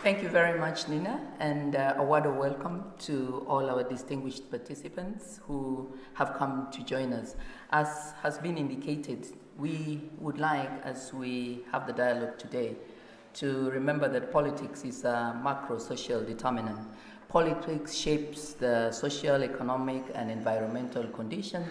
Thank you very much, Nina, and a word of welcome to all our distinguished participants who have come to join us. As has been indicated, we would like, as we have the dialogue today, to remember that politics is a macro-social determinant. Politics shapes the social, economic, and environmental conditions,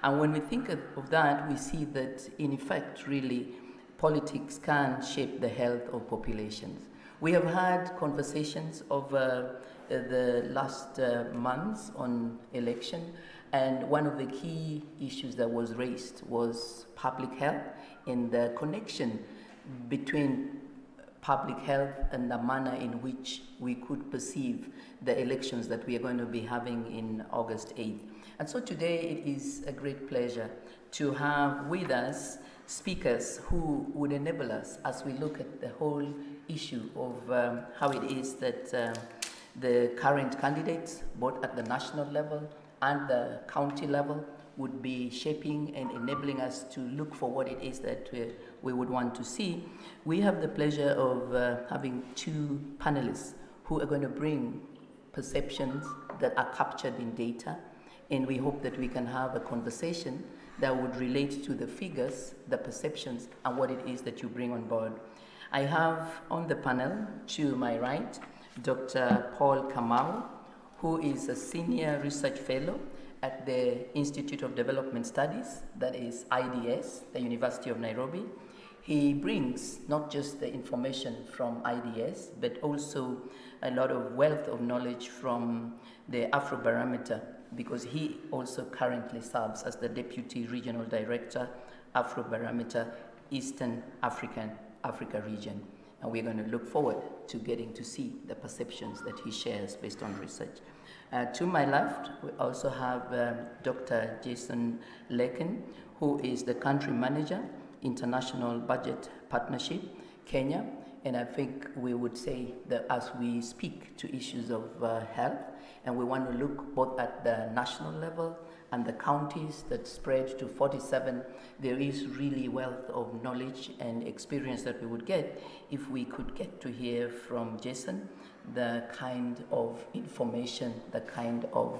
and when we think of that, we see that, in effect, really, politics can shape the health of populations. We have had conversations over the last months on election, and one of the key issues that was raised was public health and the connection between public health and the manner in which we could perceive the elections that we are going to be having in August 8th. And so today it is a great pleasure to have with us speakers who would enable us as we look at the whole issue of how it is that the current candidates, both at the national level and the county level, would be shaping and enabling us to look for what it is that we would want to see. We have the pleasure of having two panelists who are going to bring perceptions that are captured in data, and we hope that we can have a conversation that would relate to the figures, the perceptions, and what it is that you bring on board. I have on the panel, to my right, Dr. Paul Kamau, who is a senior research fellow at the Institute of Development Studies, that is IDS, the University of Nairobi. He brings not just the information from IDS, but also a lot of wealth of knowledge from the Afrobarometer, because he also currently serves as the Deputy Regional Director, Afrobarometer, Eastern Africa region. And we're going to look forward to getting to see the perceptions that he shares based on research. To my left, we also have Dr. Jason Lakin, who is the Country Manager, International Budget Partnership, Kenya. And I think we would say that as we speak to issues of health, and we want to look both at the national level and the counties that spread to 47, there is really wealth of knowledge and experience that we would get if we could get to hear from Jason the kind of information, the kind of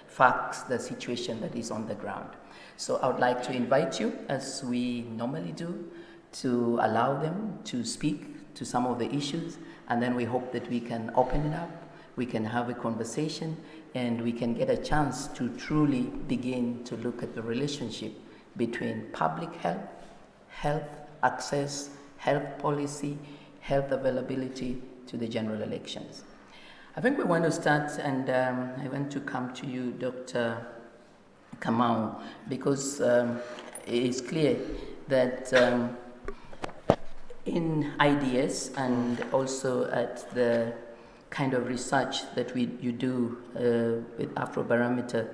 facts, the situation that is on the ground. So I would like to invite you, as we normally do, to allow them to speak to some of the issues, and then we hope that we can open it up, we can have a conversation, and we can get a chance to truly begin to look at the relationship between public health, health access, health policy, health availability to the general elections. I think we want to start, and I want to come to you, Dr. Kamau, because it is clear that in IDS and also at the kind of research that you do with Afrobarometer,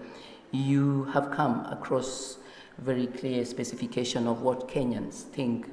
you have come across very clear specification of what Kenyans think,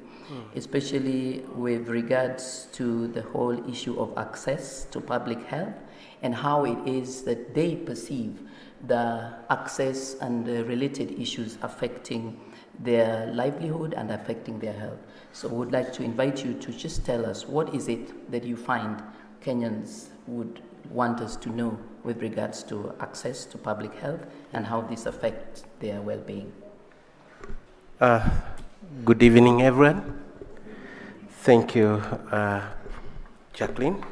especially with regards to the whole issue of access to public health and how it is that they perceive the access and the related issues affecting their livelihood and affecting their health. So I would like to invite you to just tell us, what is it that you find Kenyans would want us to know with regards to access to public health and how this affects their well-being? Good evening, everyone. Thank you, Jacqueline,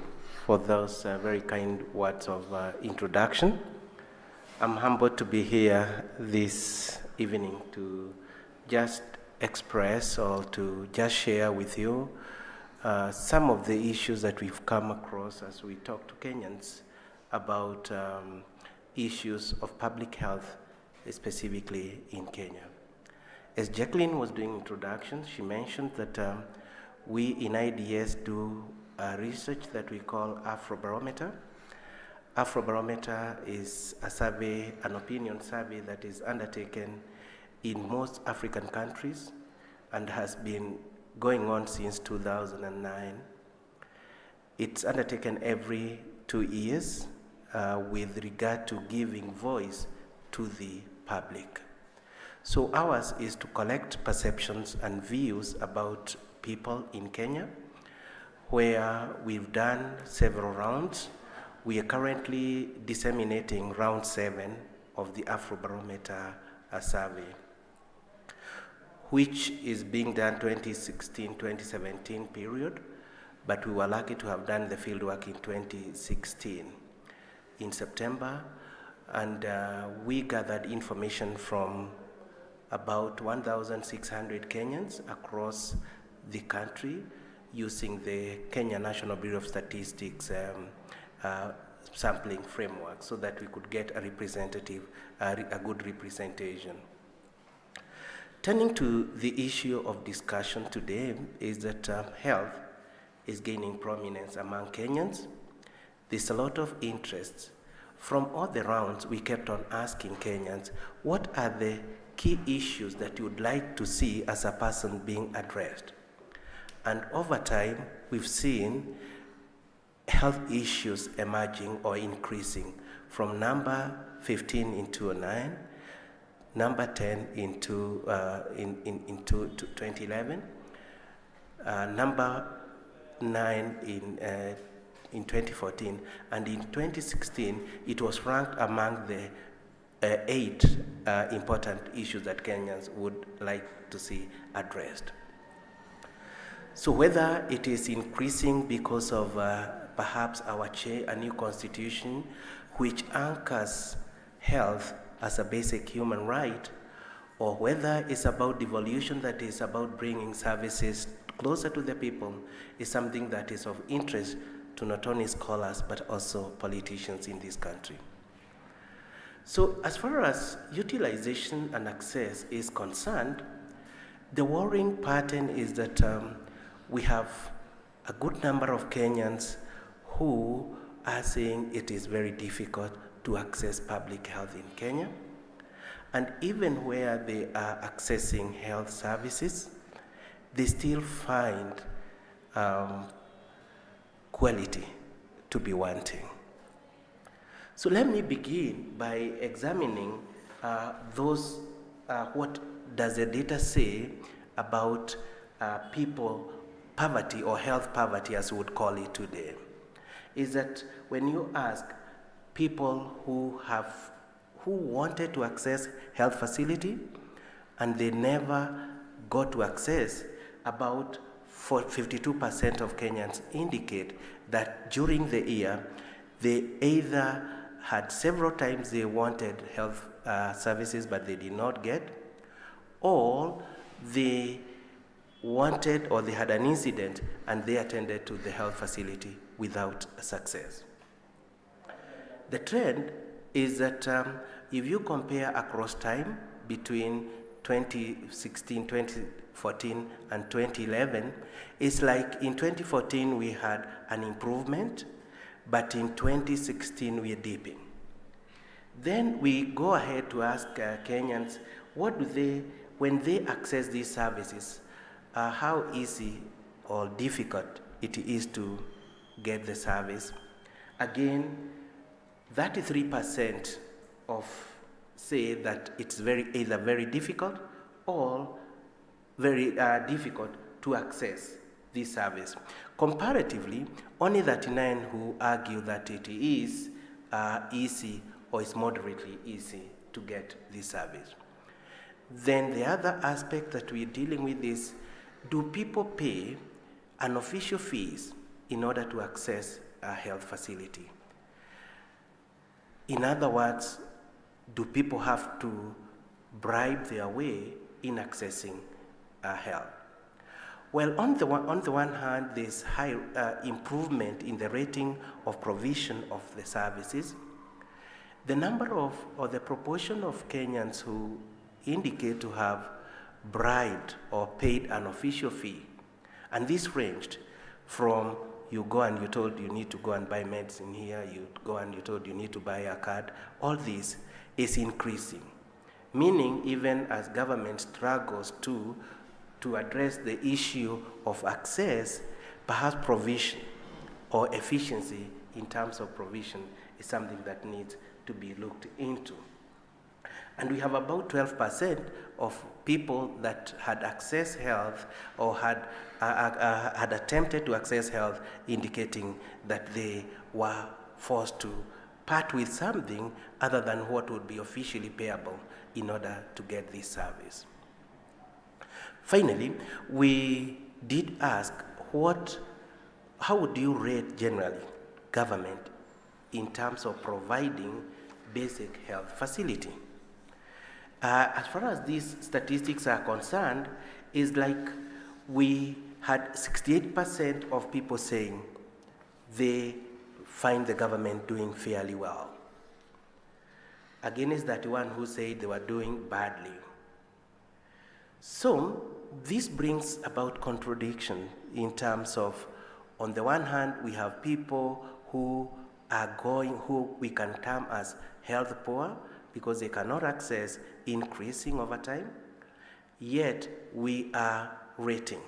for those very kind words of introduction. I'm humbled to be here this evening to just express or to just share with you some of the issues that we've come across as we talk to Kenyans about issues of public health, specifically in Kenya. As Jacqueline was doing introductions, she mentioned that we in IDS do research that we call Afrobarometer. Afrobarometer is a survey, an opinion survey that is undertaken in most African countries and has been going on since 2009. It's undertaken every 2 years with regard to giving voice to the public. So ours is to collect perceptions and views about people in Kenya where we've done several rounds. We are currently disseminating round 7 of the Afrobarometer survey, which is being done 2016-2017 period, but we were lucky to have done the fieldwork in 2016 in September, and we gathered information from about 1,600 Kenyans across the country using the Kenya National Bureau of Statistics sampling framework so that we could get a good representation. Turning to the issue of discussion today is that health is gaining prominence among Kenyans. There's a lot of interest. From all the rounds, we kept on asking Kenyans, what are the key issues that you would like to see as a person being addressed? And over time, we've seen health issues emerging or increasing from number 15 in 2009, number 10 in 2011, number 9 in 2014, and in 2016 it was ranked among the 8 important issues that Kenyans would like to see addressed. So whether it is increasing because of perhaps a new constitution which anchors health as a basic human right, or whether it's about devolution that is about bringing services closer to the people, is something that is of interest to not only scholars but also politicians in this country. So as far as utilization and access is concerned, the worrying pattern is that we have a good number of Kenyans who are saying it is very difficult to access public health in Kenya. And even where they are accessing health services, they still find quality to be wanting. So let me begin by examining what does the data say about people poverty, or health poverty as we would call it today. Is that when you ask people who wanted to access health facility and they never got to access, about 52% of Kenyans indicate that during the year they either had several times they wanted health services but they did not get, or they wanted or they had an incident and they attended to the health facility without success. The trend is that if you compare across time between 2016, 2014 and 2011, it's like in 2014 we had an improvement, but in 2016 we are dipping. Then we go ahead to ask Kenyans, when they access these services, how easy or difficult it is to get the service. Again, 33% say that it's either very difficult or very difficult to access this service. Comparatively, only 39 who argue that it is easy or is moderately easy to get this service. Then the other aspect that we're dealing with is, do people pay unofficial fees in order to access a health facility? In other words, do people have to bribe their way in accessing health? Well, on the one hand, there's high improvement in the rating of provision of the services. The number of, or the proportion of Kenyans who indicate to have bribed or paid an official fee, and this ranged from you go and you're told you need to go and buy medicine here, you go and you're told you need to buy a card, all this is increasing. Meaning, even as government struggles to address the issue of access, perhaps provision or efficiency in terms of provision is something that needs to be looked into. And we have about 12% of people that had accessed health or had attempted to access health, indicating that they were forced to part with something other than what would be officially payable in order to get this service. Finally, we did ask how would you rate generally government in terms of providing basic health facility? As far as these statistics are concerned, is like we had 68% of people saying they find the government doing fairly well, against 31 who said they were doing badly. So this brings about contradiction in terms of, on the one hand, we have people who we can term as health poor because they cannot access increasing over time, yet we are rating,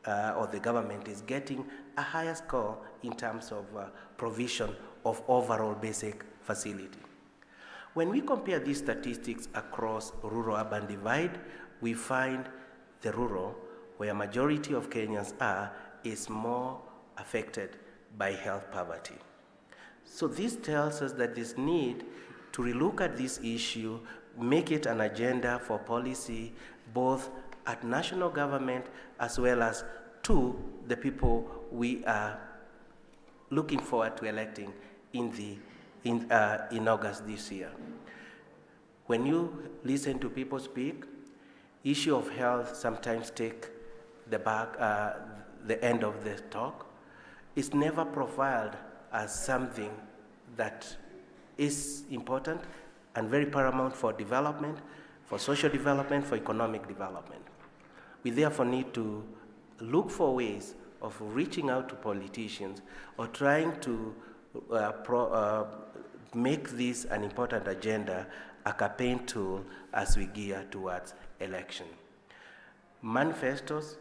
or the government is getting a higher score in terms of provision of overall basic facility. When we compare these statistics across rural-urban divide, we find the rural, where a majority of Kenyans are, is more affected by health poverty. So this tells us that there's need to relook at this issue, make it an agenda for policy, both at national government as well as to the people we are looking forward to electing in August this year. When you listen to people speak, issue of health sometimes take the end of the talk. It's never profiled as something that is important and very paramount for development, for social development, for economic development. We therefore need to look for ways of reaching out to politicians or trying to make this an important agenda, a campaign tool as we gear towards election. Manifestos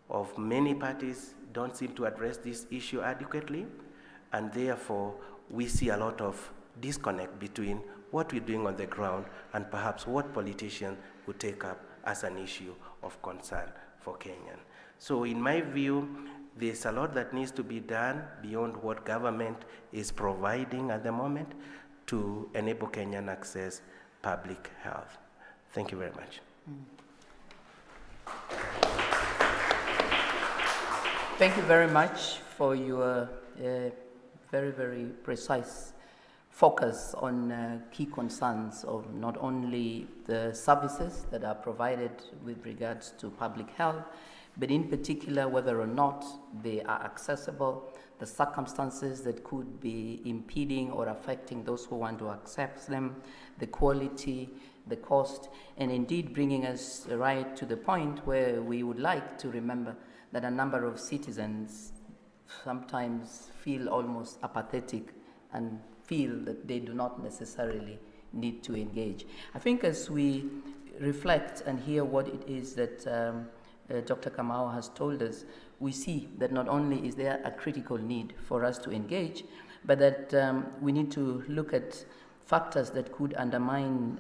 of many parties don't seem to address this issue adequately, and therefore we see a lot of disconnect between what we're doing on the ground and perhaps what politicians would take up as an issue of concern for Kenyan. So in my view, there's a lot that needs to be done beyond what government is providing at the moment to enable Kenyan access public health. Thank you very much. Thank you very much for your very, very precise focus on key concerns of not only the services that are provided with regards to public health, but in particular whether or not they are accessible, the circumstances that could be impeding or affecting those who want to access them, the quality, the cost, and indeed bringing us right to the point where we would like to remember that a number of citizens sometimes feel almost apathetic and feel that they do not necessarily need to engage. I think as we reflect and hear what it is that Dr. Kamau has told us, we see that not only is there a critical need for us to engage, but that we need to look at factors that could undermine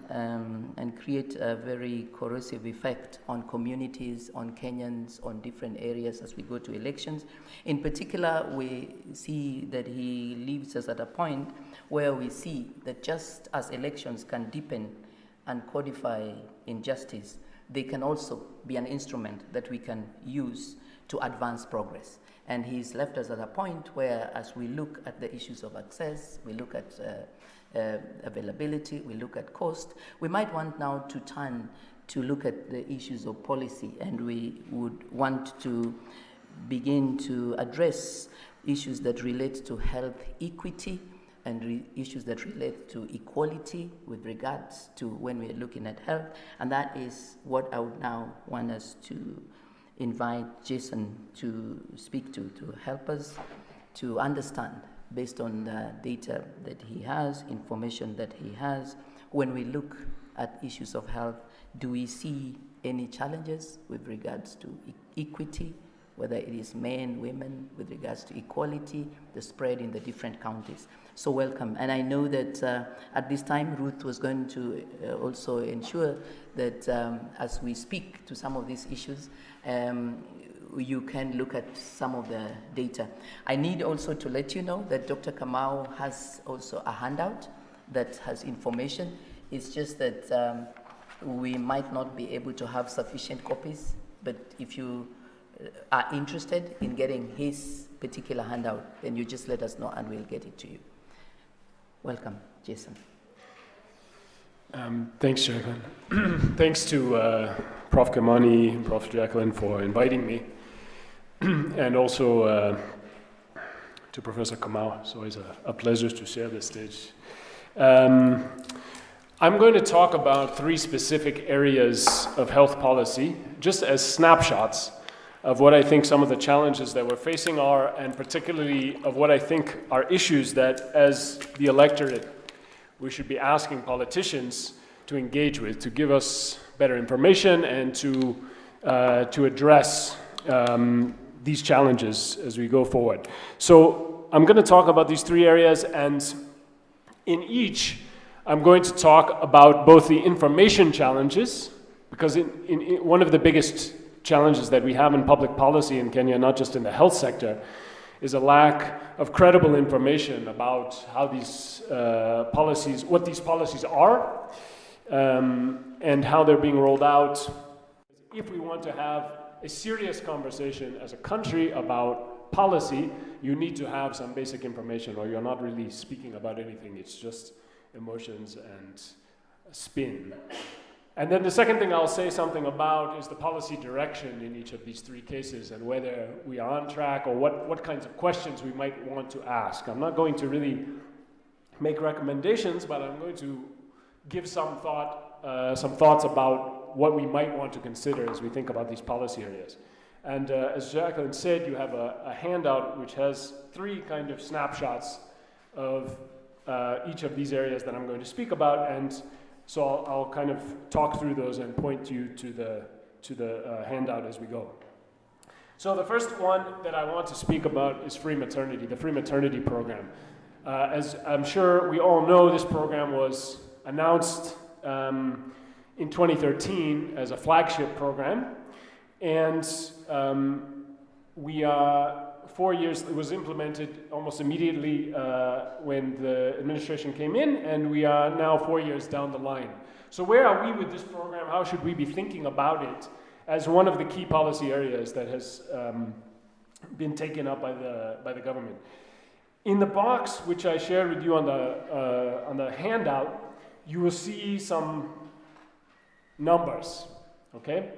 and create a very corrosive effect on communities, on Kenyans, on different areas as we go to elections. In particular, we see that he leaves us at a point where we see that just as elections can deepen and codify injustice, they can also be an instrument that we can use to advance progress. And he's left us at a point where, as we look at the issues of access, we look at availability, we look at cost, we might want now to turn to look at the issues of policy, and we would want to begin to address issues that relate to health equity and issues that relate to equality with regards to when we're looking at health. And that is what I would now want us to invite Jason to speak to help us to understand, based on the data that he has, information that he has, when we look at issues of health, do we see any challenges with regards to equity, whether it is men, women, with regards to equality, the spread in the different counties. So welcome. And I know that at this time, Ruth was going to also ensure that as we speak to some of these issues, you can look at some of the data. I need also to let you know that Dr. Kamau has also a handout that has information. It's just that we might not be able to have sufficient copies, but if you are interested in getting his particular handout, then you just let us know and we'll get it to you. Welcome, Jason. Thanks, Jacqueline. Thanks to Prof. Kamani and Prof. Jacqueline for inviting me, and also to Professor Kamau. It's always a pleasure to share this stage. I'm going to talk about 3 specific areas of health policy, just as snapshots of what I think some of the challenges that we're facing are, and particularly of what I think are issues that, as the electorate, we should be asking politicians to engage with, to give us better information and to address these challenges as we go forward. So I'm going to talk about these 3 areas, and in each, I'm going to talk about both the information challenges, because in one of the biggest challenges that we have in public policy in Kenya, not just in the health sector, is a lack of credible information about how these policies, what these policies are, and how they're being rolled out. If we want to have a serious conversation as a country about policy, you need to have some basic information, or you're not really speaking about anything. It's just emotions and spin. And then the second thing I'll say something about is the policy direction in each of these 3 cases, and whether we are on track, or what kinds of questions we might want to ask. I'm not going to really make recommendations, but I'm going to give some thoughts about what we might want to consider as we think about these policy areas. And as Jacqueline said, you have a handout which has 3 kind of snapshots of each of these areas that I'm going to speak about, and so I'll kind of talk through those and point you to the handout as we go. So the first one that I want to speak about is free maternity, the free maternity program. As I'm sure we all know, this program was announced in 2013 as a flagship program, and we are 4 years, it was implemented almost immediately when the administration came in, and we are now 4 years down the line. So where are we with this program? How should we be thinking about it as one of the key policy areas that has been taken up by the government? In the box, which I shared with you on the handout, you will see some numbers, okay?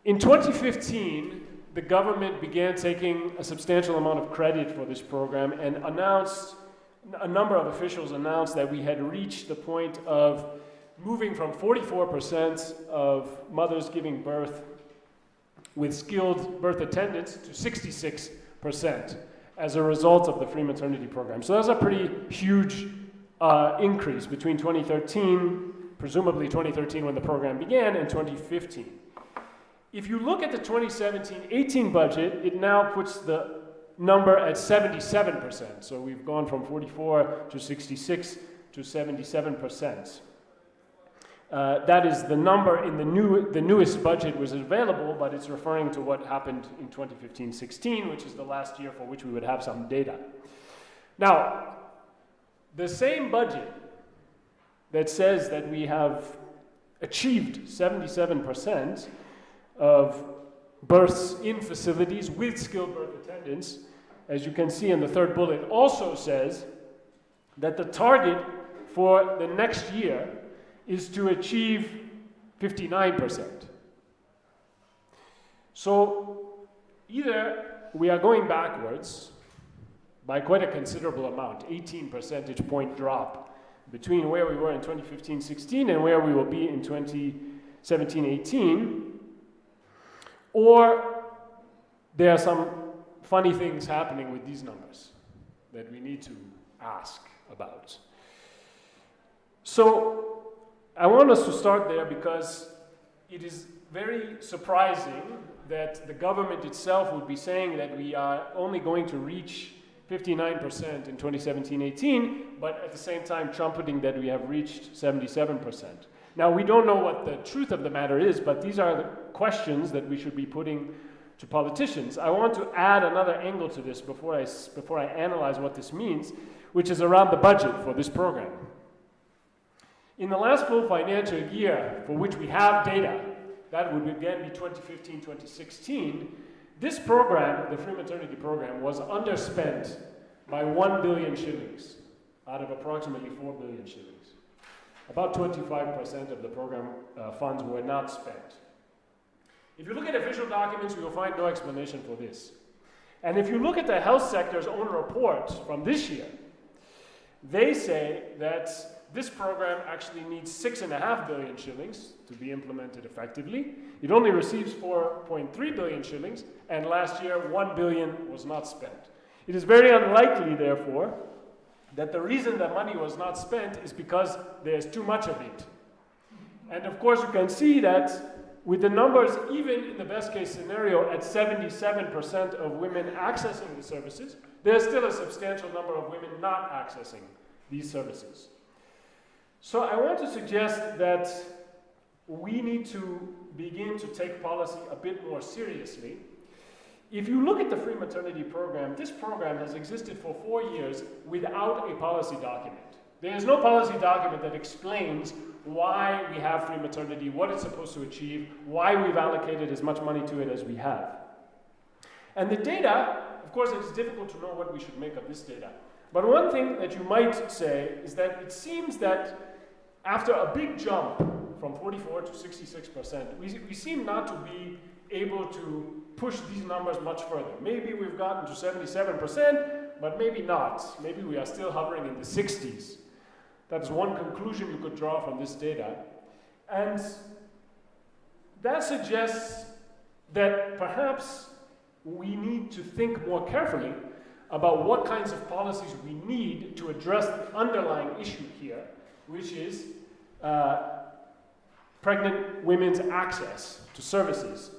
In 2015, the government began taking a substantial amount of credit for this program, and a number of officials announced that we had reached the point of moving from 44% of mothers giving birth with skilled birth attendants to 66% as a result of the free maternity program. So that's a pretty huge increase between 2013, presumably 2013 when the program began, and 2015. If you look at the 2017-18 budget, it now puts the number at 77%. So we've gone from 44 to 66 to 77%. That is the number in the newest budget was available, but it's referring to what happened in 2015-16, which is the last year for which we would have some data. Now, the same budget that says that we have achieved 77% of births in facilities with skilled birth attendants, as you can see in the 3rd bullet, also says that the target for the next year is to achieve 59%. So either we are going backwards by quite a considerable amount, 18 percentage point drop between where we were in 2015-16 and where we will be in 2017-18, or there are some funny things happening with these numbers that we need to ask about. So I want us to start there because it is very surprising that the government itself would be saying that we are only going to reach 59% in 2017-18, but at the same time trumpeting that we have reached 77%. Now, we don't know what the truth of the matter is, but these are the questions that we should be putting to politicians. I want to add another angle to this before I analyze what this means, which is around the budget for this program. In the last full financial year for which we have data, that would again be 2015-2016, this program, the free maternity program, was underspent by 1 billion shillings out of approximately 4 billion shillings. About 25% of the program funds were not spent. If you look at official documents, you will find no explanation for this. And if you look at the health sector's own report from this year, they say that this program actually needs 6.5 billion shillings to be implemented effectively. It only receives 4.3 billion shillings, and last year 1 billion was not spent. It is very unlikely, therefore, that the reason that money was not spent is because there's too much of it. And of course, you can see that with the numbers, even in the best case scenario, at 77% of women accessing the services, there's still a substantial number of women not accessing these services. So I want to suggest that we need to begin to take policy a bit more seriously. If you look at the free maternity program, this program has existed for 4 years without a policy document. There is no policy document that explains why we have free maternity, what it's supposed to achieve, why we've allocated as much money to it as we have. And the data, of course, it's difficult to know what we should make of this data. But one thing that you might say is that it seems that after a big jump from 44 to 66%, we seem not to be able to push these numbers much further. Maybe we've gotten to 77%, but maybe not. Maybe we are still hovering in the 60s. That's one conclusion you could draw from this data. And that suggests that perhaps we need to think more carefully about what kinds of policies we need to address the underlying issue here, which is pregnant women's access to services.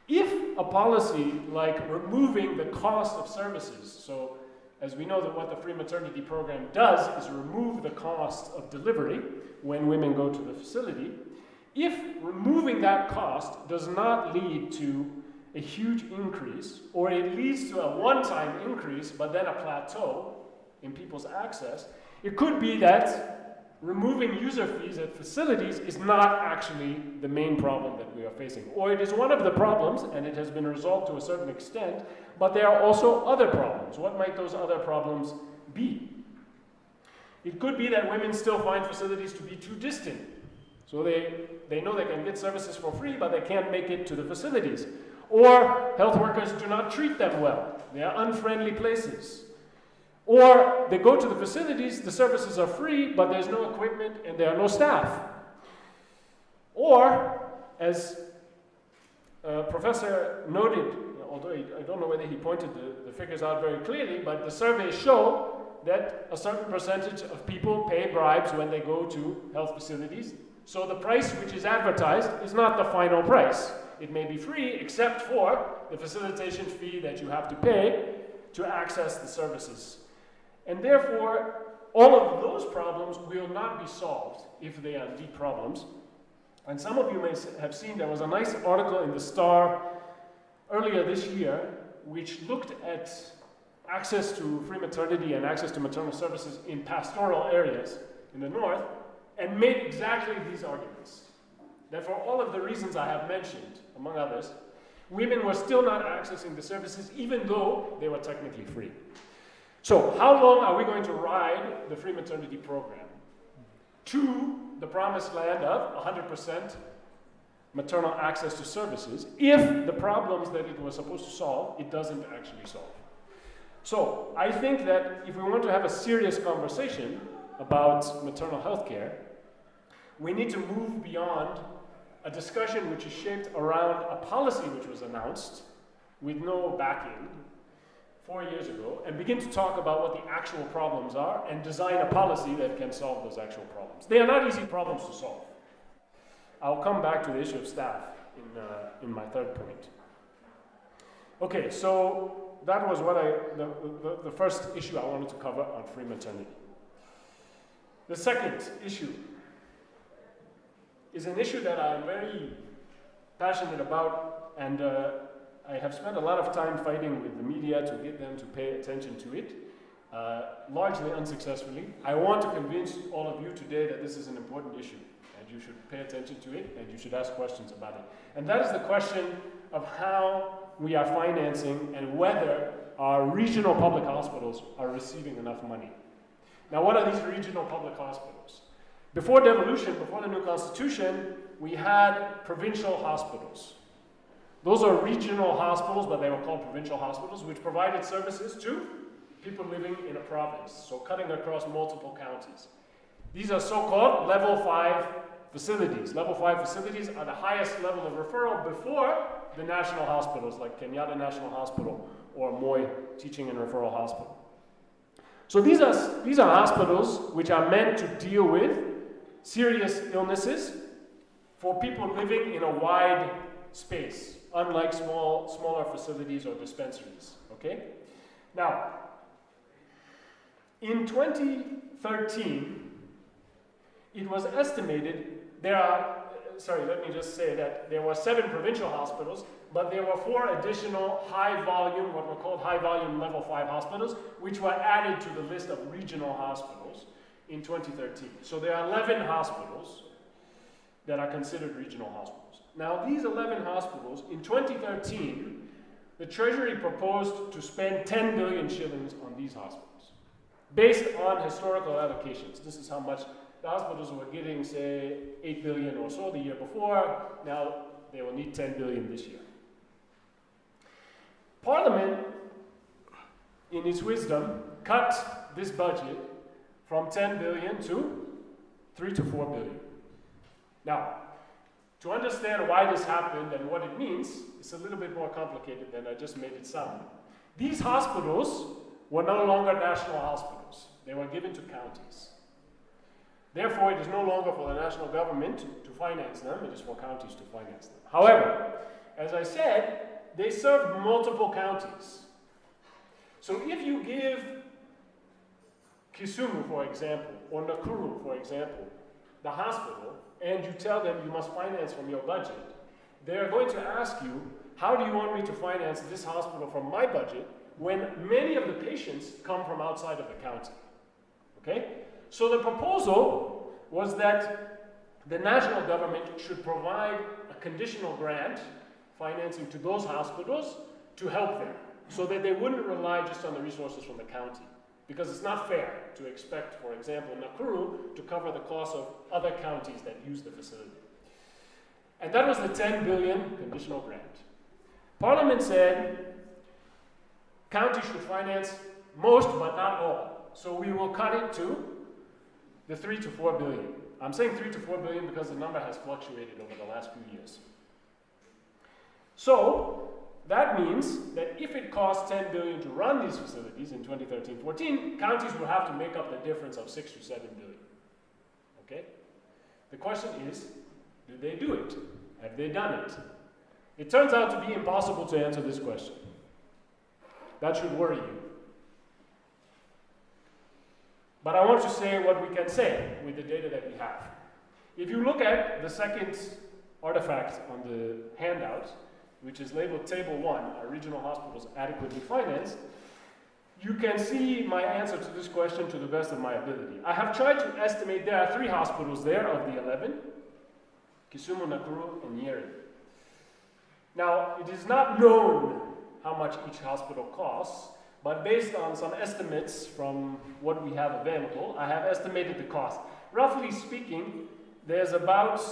If a policy like removing the cost of services, so as we know that what the free maternity program does is remove the cost of delivery when women go to the facility, if removing that cost does not lead to a huge increase, or it leads to a one-time increase but then a plateau in people's access, it could be that removing user fees at facilities is not actually the main problem that we are facing. Or it is one of the problems, and it has been resolved to a certain extent, but there are also other problems. What might those other problems be? It could be that women still find facilities to be too distant. So they know they can get services for free, but they can't make it to the facilities. Or health workers do not treat them well. They are unfriendly places. Or they go to the facilities, the services are free, but there's no equipment and there are no staff. Or, as Professor noted, although I don't know whether he pointed the figures out very clearly, but the surveys show that a certain percentage of people pay bribes when they go to health facilities. So the price which is advertised is not the final price. It may be free, except for the facilitation fee that you have to pay to access the services. And therefore, all of those problems will not be solved if they are indeed problems. And some of you may have seen there was a nice article in the Star earlier this year which looked at access to free maternity and access to maternal services in pastoral areas in the north and made exactly these arguments. That for all of the reasons I have mentioned, among others, women were still not accessing the services even though they were technically free. So, how long are we going to ride the free maternity program? To the promised land of 100% maternal access to services, if the problems that it was supposed to solve, it doesn't actually solve. So, I think that if we want to have a serious conversation about maternal health care, we need to move beyond a discussion which is shaped around a policy which was announced with no backing 4 years ago, and begin to talk about what the actual problems are and design a policy that can solve those actual problems. They are not easy problems to solve. I'll come back to the issue of staff in my third point. Okay, so that was what the first issue I wanted to cover on free maternity. The second issue is an issue that I'm very passionate about, and I have spent a lot of time fighting with the media to get them to pay attention to it, largely unsuccessfully. I want to convince all of you today that this is an important issue, and you should pay attention to it, and you should ask questions about it. And that is the question of how we are financing and whether our regional public hospitals are receiving enough money. Now, what are these regional public hospitals? Before devolution, before the new constitution, we had provincial hospitals. Those are regional hospitals, but they were called provincial hospitals, which provided services to people living in a province, so cutting across multiple counties. These are so-called level 5 facilities. Level 5 facilities are the highest level of referral before the national hospitals, like Kenyatta National Hospital or Moi Teaching and Referral Hospital. So these are hospitals which are meant to deal with serious illnesses for people living in a wide space, unlike smaller facilities or dispensaries, okay? Now, in 2013, it was estimated let me just say that there were 7 provincial hospitals, but there were 4 additional high-volume, what were called high-volume level 5 hospitals, which were added to the list of regional hospitals in 2013. So there are 11 hospitals that are considered regional hospitals. Now, these 11 hospitals, in 2013, the Treasury proposed to spend 10 billion shillings on these hospitals, based on historical allocations. This is how much the hospitals were getting, say, 8 billion or so the year before. Now they will need 10 billion this year. Parliament, in its wisdom, cut this budget from 10 billion to 3 to 4 billion. Now, to understand why this happened and what it means, it's a little bit more complicated than I just made it sound. These hospitals were no longer national hospitals. They were given to counties. Therefore, it is no longer for the national government to finance them, it is for counties to finance them. However, as I said, they serve multiple counties. So if you give Kisumu, for example, or Nakuru, for example, the hospital, and you tell them you must finance from your budget, they are going to ask you, how do you want me to finance this hospital from my budget when many of the patients come from outside of the county? Okay? So the proposal was that the national government should provide a conditional grant financing to those hospitals to help them, so that they wouldn't rely just on the resources from the county. Because it's not fair to expect, for example, Nakuru to cover the cost of other counties that use the facility. And that was the 10 billion conditional grant. Parliament said counties should finance most but not all. So we will cut it to the 3 to 4 billion. I'm saying 3 to 4 billion because the number has fluctuated over the last few years. So that means that if it costs 10 billion to run these facilities in 2013-14, counties will have to make up the difference of 6 to 7 billion. Okay? The question is, do they do it? Have they done it? It turns out to be impossible to answer this question. That should worry you. But I want to say what we can say with the data that we have. If you look at the second artifact on the handout, which is labeled Table 1, are regional hospitals adequately financed, you can see my answer to this question to the best of my ability. I have tried to estimate, there are 3 hospitals there of the 11, Kisumu, Nakuru, and Nyeri. Now, it is not known how much each hospital costs, but based on some estimates from what we have available, I have estimated the cost. Roughly speaking, there's about,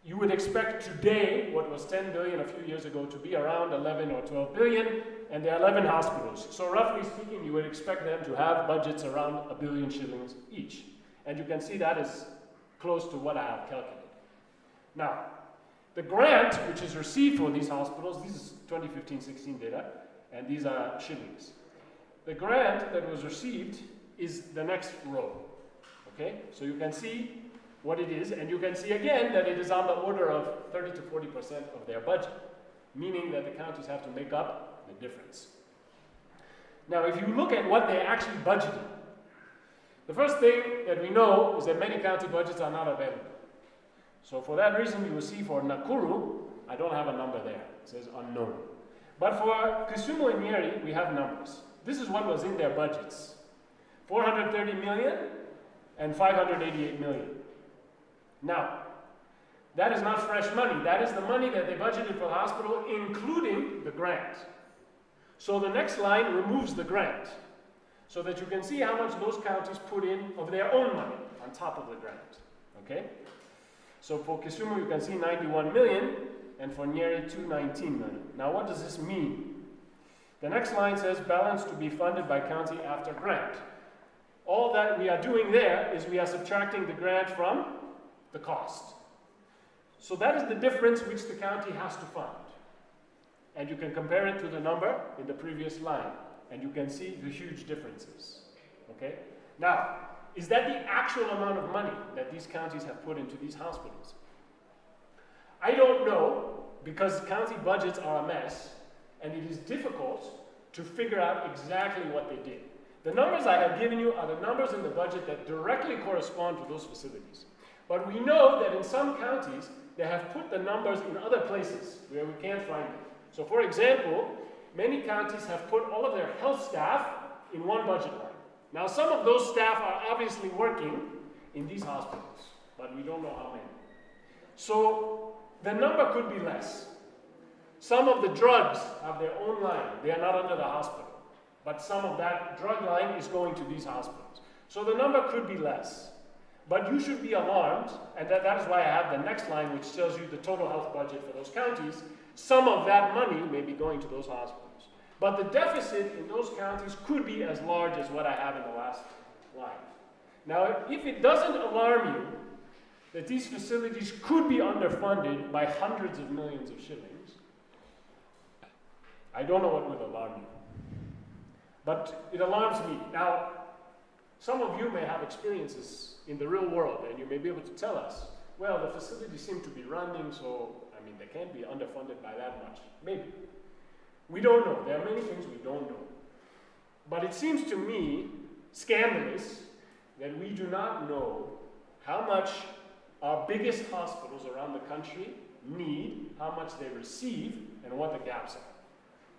you would expect today, what was 10 billion a few years ago, to be around 11 or 12 billion, and there are 11 hospitals. So roughly speaking, you would expect them to have budgets around 1 billion shillings each. And you can see that is close to what I have calculated. Now, the grant which is received for these hospitals, this is 2015-16 data, and these are shillings. The grant that was received is the next row. Okay? So you can see what it is, and you can see again that it is on the order of 30 to 40% of their budget, meaning that the counties have to make up the difference. Now, if you look at what they actually budgeted, the first thing that we know is that many county budgets are not available. So for that reason, you will see for Nakuru, I don't have a number there. It says unknown. But for Kisumu and Nyeri, we have numbers. This is what was in their budgets. 430 million and 588 million. Now, that is not fresh money. That is the money that they budgeted for the hospital, including the grant. So the next line removes the grant, so that you can see how much those counties put in of their own money on top of the grant. Okay? So for Kisumu, you can see 91 million, and for Nyeri, 219 million. Now, what does this mean? The next line says balance to be funded by county after grant. All that we are doing there is we are subtracting the grant from the cost. So that is the difference which the county has to fund. And you can compare it to the number in the previous line, and you can see the huge differences. Okay? Now, is that the actual amount of money that these counties have put into these hospitals? I don't know, because county budgets are a mess, and it is difficult to figure out exactly what they did. The numbers I have given you are the numbers in the budget that directly correspond to those facilities. But we know that in some counties, they have put the numbers in other places where we can't find them. So for example, many counties have put all of their health staff in one budget line. Now some of those staff are obviously working in these hospitals, but we don't know how many. So the number could be less. Some of the drugs have their own line. They are not under the hospital. But some of that drug line is going to these hospitals. So the number could be less. But you should be alarmed, and that is why I have the next line, which tells you the total health budget for those counties. Some of that money may be going to those hospitals. But the deficit in those counties could be as large as what I have in the last line. Now, if it doesn't alarm you that these facilities could be underfunded by hundreds of millions of shillings, I don't know what would alarm you. But it alarms me. Now, some of you may have experiences in the real world, and you may be able to tell us, well, the facilities seem to be running, so, I mean, they can't be underfunded by that much. Maybe. We don't know. There are many things we don't know. But it seems to me scandalous that we do not know how much our biggest hospitals around the country need, how much they receive, and what the gaps are,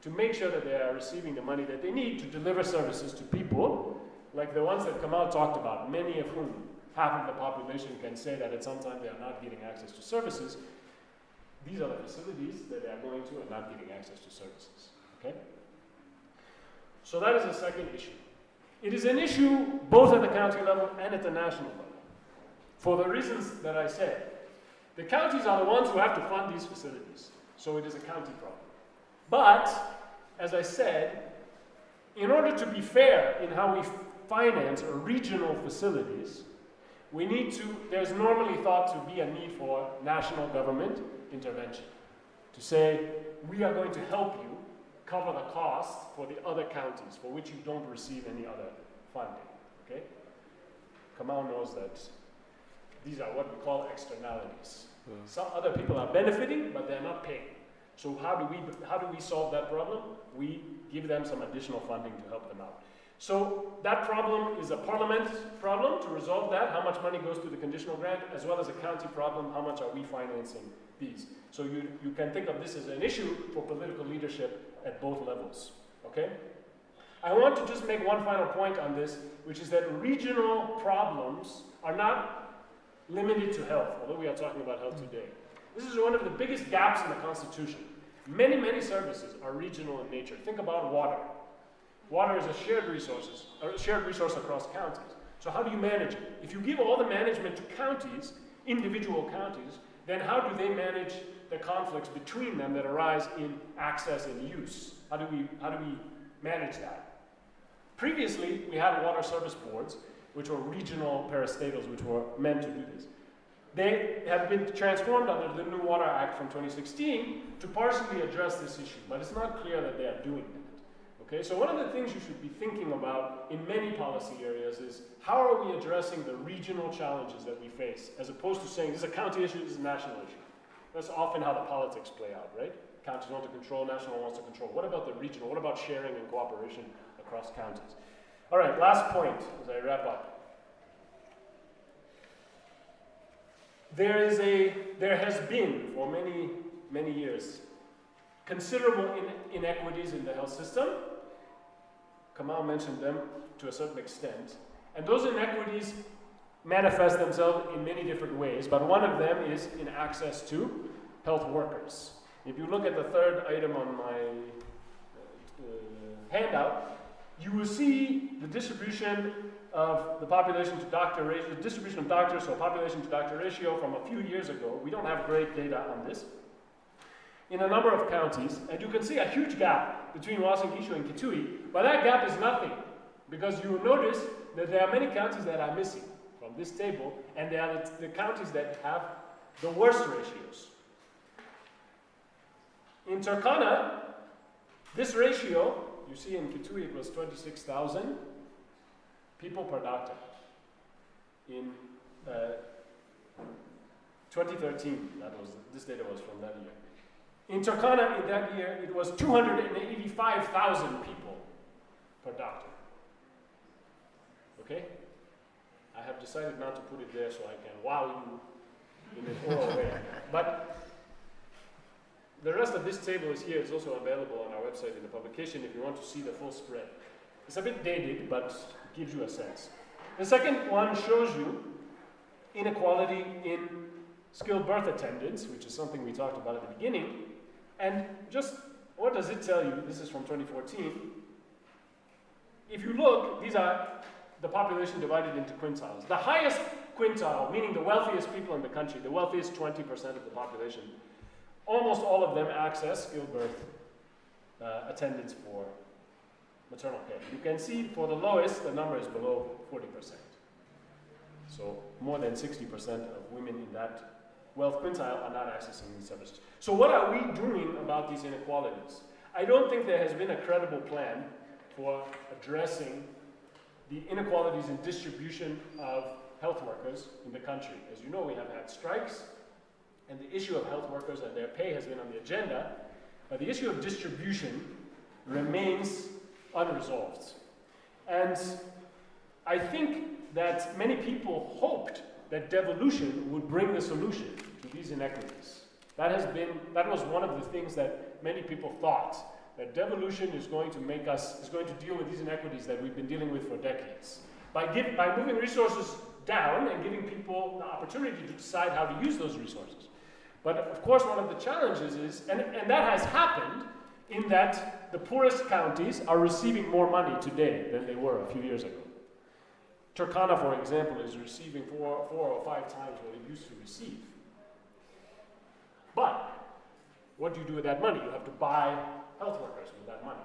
to make sure that they are receiving the money that they need to deliver services to people like the ones that Kamau talked about, many of whom, half of the population can say that at some time they are not getting access to services. These are the facilities that they are going to and not getting access to services. Okay? So that is the second issue. It is an issue both at the county level and at the national level. For the reasons that I said, the counties are the ones who have to fund these facilities. So it is a county problem. But, as I said, in order to be fair in how we finance regional facilities, there's normally thought to be a need for national government intervention. To say, we are going to help you cover the cost for the other counties for which you don't receive any other funding. Okay? Kamau knows that these are what we call externalities. Some other people are benefiting, but they're not paying. So how do we solve that problem? We give them some additional funding to help them out. So that problem is a parliament problem to resolve that, how much money goes to the conditional grant, as well as a county problem, how much are we financing these. So you can think of this as an issue for political leadership at both levels, okay? I want to just make one final point on this, which is that regional problems are not limited to health, although we are talking about health today. This is one of the biggest gaps in the Constitution. Many, many services are regional in nature. Think about water. Water is a shared resource across counties. So how do you manage it? If you give all the management to counties, individual counties, then how do they manage the conflicts between them that arise in access and use? How do we manage that? Previously, we had water service boards, which were regional parastatals, which were meant to do this. They have been transformed under the New Water Act from 2016 to partially address this issue, but it's not clear that they are doing that. Okay, so one of the things you should be thinking about in many policy areas is how are we addressing the regional challenges that we face, as opposed to saying this is a county issue, this is a national issue. That's often how the politics play out, right? Counties want to control, national wants to control. What about the regional? What about sharing and cooperation across counties? All right, last point as I wrap up. There has been, for many, many years, considerable inequities in the health system. Kamau mentioned them to a certain extent. And those inequities manifest themselves in many different ways, but one of them is in access to health workers. If you look at the third item on my handout, you will see the distribution of the population to doctor ratio, the distribution of doctors, so population to doctor ratio from a few years ago. We don't have great data on this. In a number of counties, and you can see a huge gap between Uasin Gishu and Kitui, but that gap is nothing, because you will notice that there are many counties that are missing from this table, and they are the counties that have the worst ratios. In Turkana, this ratio, you see in Kitui it was 26,000 people per doctor in 2013. This data was from that year. In Turkana, in that year, it was 285,000 people per doctor. Okay? I have decided not to put it there so I can wow you in an oral way. But the rest of this table is here. It's also available on our website in the publication if you want to see the full spread. It's a bit dated, but it gives you a sense. The second one shows you inequality in skilled birth attendance, which is something we talked about at the beginning. And just, what does it tell you? This is from 2014. If you look, these are the population divided into quintiles. The highest quintile, meaning the wealthiest people in the country, the wealthiest 20% of the population, almost all of them access skilled birth attendance for maternal care. You can see for the lowest, the number is below 40%. So more than 60% of women in that wealth quintile are not accessing these services. So what are we doing about these inequalities? I don't think there has been a credible plan for addressing the inequalities in distribution of health workers in the country. As you know, we have had strikes, and the issue of health workers and their pay has been on the agenda, but the issue of distribution remains unresolved. And I think that many people hoped that devolution would bring the solution to these inequities. That was one of the things that many people thought, that devolution is going to deal with these inequities that we've been dealing with for decades. By moving resources down and giving people the opportunity to decide how to use those resources. But of course, one of the challenges is, and that has happened, in that the poorest counties are receiving more money today than they were a few years ago. Turkana, for example, is receiving four or five times what it used to receive. But what do you do with that money? You have to buy health workers with that money.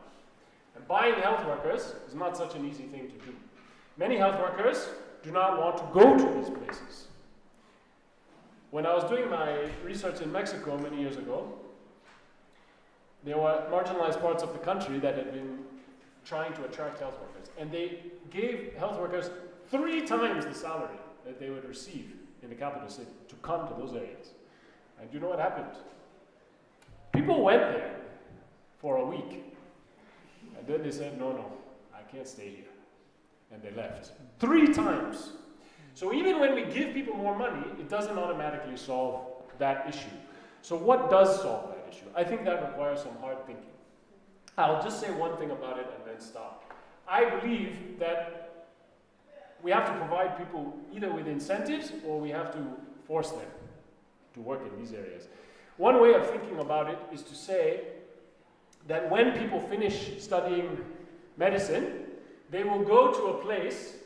And buying health workers is not such an easy thing to do. Many health workers do not want to go to these places. When I was doing my research in Mexico many years ago, there were marginalized parts of the country that had been trying to attract health workers. And they gave health workers 3 times the salary that they would receive in the capital city to come to those areas. And you know what happened? People went there for a week. And then they said, no, I can't stay here. And they left. 3 times. So even when we give people more money, it doesn't automatically solve that issue. So what does solve that issue? I think that requires some hard thinking. I'll just say one thing about it and then stop. I believe that we have to provide people either with incentives or we have to force them to work in these areas. One way of thinking about it is to say that when people finish studying medicine, they will go to a place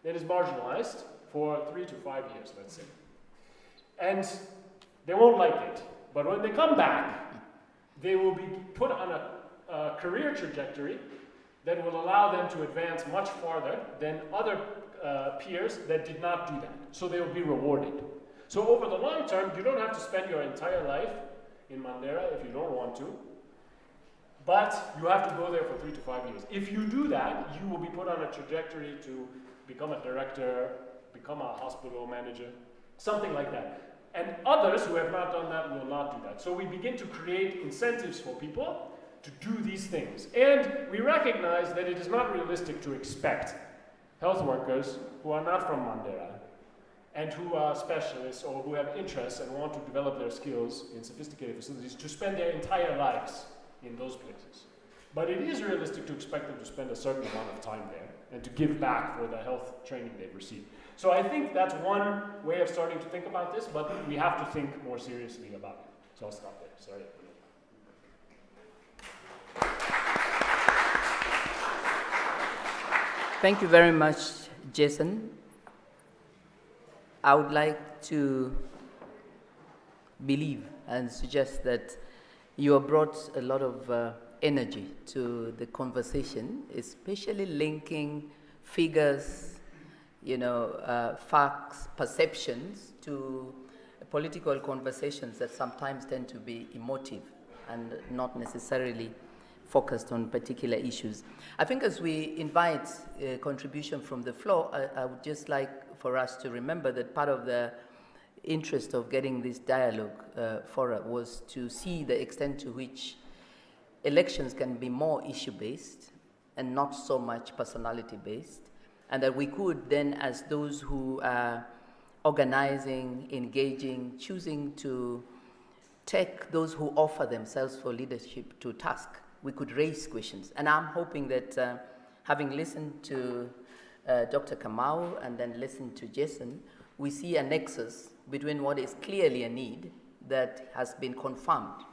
that is marginalized for 3 to 5 years, let's say. And they won't like it. But when they come back, they will be put on a career trajectory that will allow them to advance much farther than other peers that did not do that. So they will be rewarded. So over the long term, you don't have to spend your entire life in Mandera if you don't want to. but you have to go there for 3 to 5 years. If you do that, you will be put on a trajectory to become a director, become a hospital manager, something like that. And others who have not done that will not do that. So we begin to create incentives for people to do these things. And we recognize that it is not realistic to expect health workers who are not from Mandera and who are specialists or who have interests and want to develop their skills in sophisticated facilities to spend their entire lives in those places. But it is realistic to expect them to spend a certain amount of time there and to give back for the health training they've received. So I think that's one way of starting to think about this, but we have to think more seriously about it. So I'll stop there, sorry. Thank you very much, Jason. I would like to believe and suggest that you have brought a lot of energy to the conversation, especially linking figures, facts, perceptions to political conversations that sometimes tend to be emotive and not necessarily focused on particular issues. I think as we invite a contribution from the floor, I would just like for us to remember that part of the interest of getting this dialogue forum was to see the extent to which elections can be more issue-based and not so much personality-based, and that we could then, as those who are organizing, engaging, choosing to take those who offer themselves for leadership to task, we could raise questions. And I'm hoping that having listened to Dr. Kamau and then listened to Jason, we see a nexus between what is clearly a need that has been confirmed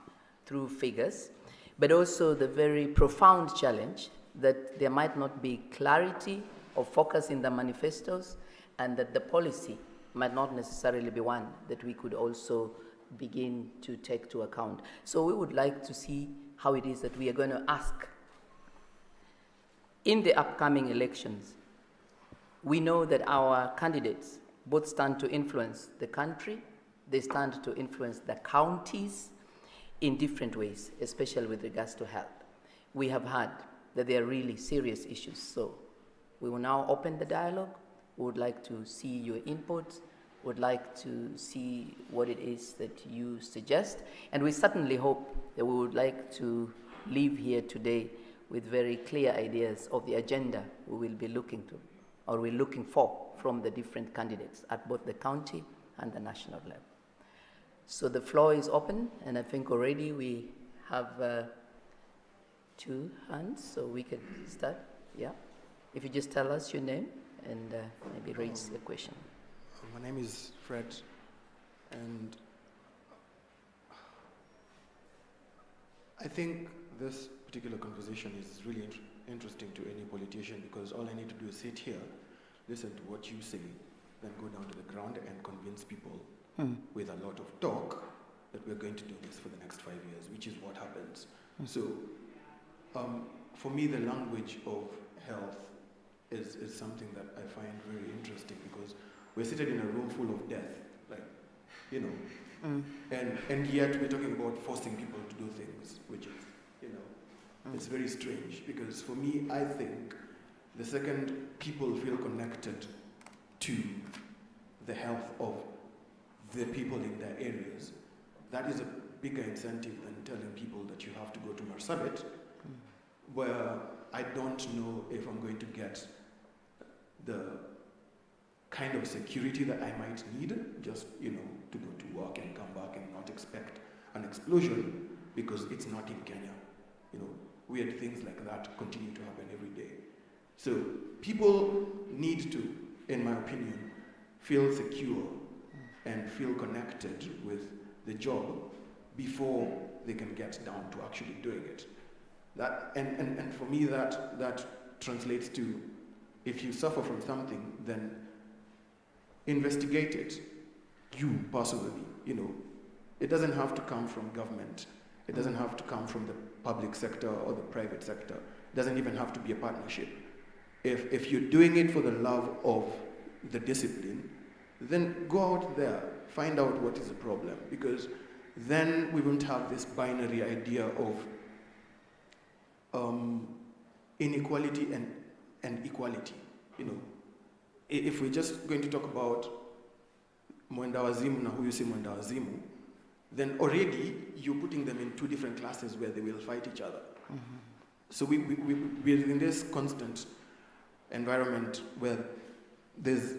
through figures, but also the very profound challenge that there might not be clarity or focus in the manifestos, and that the policy might not necessarily be one that we could also begin to take to account. So we would like to see how it is that we are going to ask in the upcoming elections. We know that our candidates both stand to influence the country, they stand to influence the counties in different ways, especially with regards to health. We have heard that there are really serious issues. So we will now open the dialogue. We would like to see your input, would like to see what it is that you suggest. And we certainly hope that we would like to leave here today with very clear ideas of the agenda we will be looking to, or we're looking for from the different candidates at both the county and the national level. So the floor is open, and I think already we have 2 hands, so we can start. Yeah. If you just tell us your name and maybe raise a question. My name is Fred, and I think this particular conversation is really interesting to any politician, because all I need to do is sit here, listen to what you say, then go down to the ground and convince people with a lot of talk that we're going to do this for the next 5 years, which is what happens. So for me, the language of health is something that I find very interesting, because we're seated in a room full of death, and yet we're talking about forcing people to do things, which is, it's very strange, because for me, I think the second people feel connected to the health of the people in their areas, that is a bigger incentive than telling people that you have to go to Marsabit, where I don't know if I'm going to get the kind of security that I might need, just, to go to work and come back and not expect an explosion, because it's not in Kenya. Weird things like that continue to happen every day. So people need to, in my opinion, feel secure and feel connected with the job before they can get down to actually doing it. That and for me that translates to, if you suffer from something, then investigate it. You personally, it doesn't have to come from government. It doesn't have to come from the public sector or the private sector. It doesn't even have to be a partnership. If you're doing it for the love of the discipline, then go out there, find out what is the problem, because then we won't have this binary idea of inequality and equality. If we're just going to talk about mwenda wazimu na huyu si mwenda wazimu, then already you're putting them in two different classes where they will fight each other. Mm-hmm. So we're in this constant environment where there's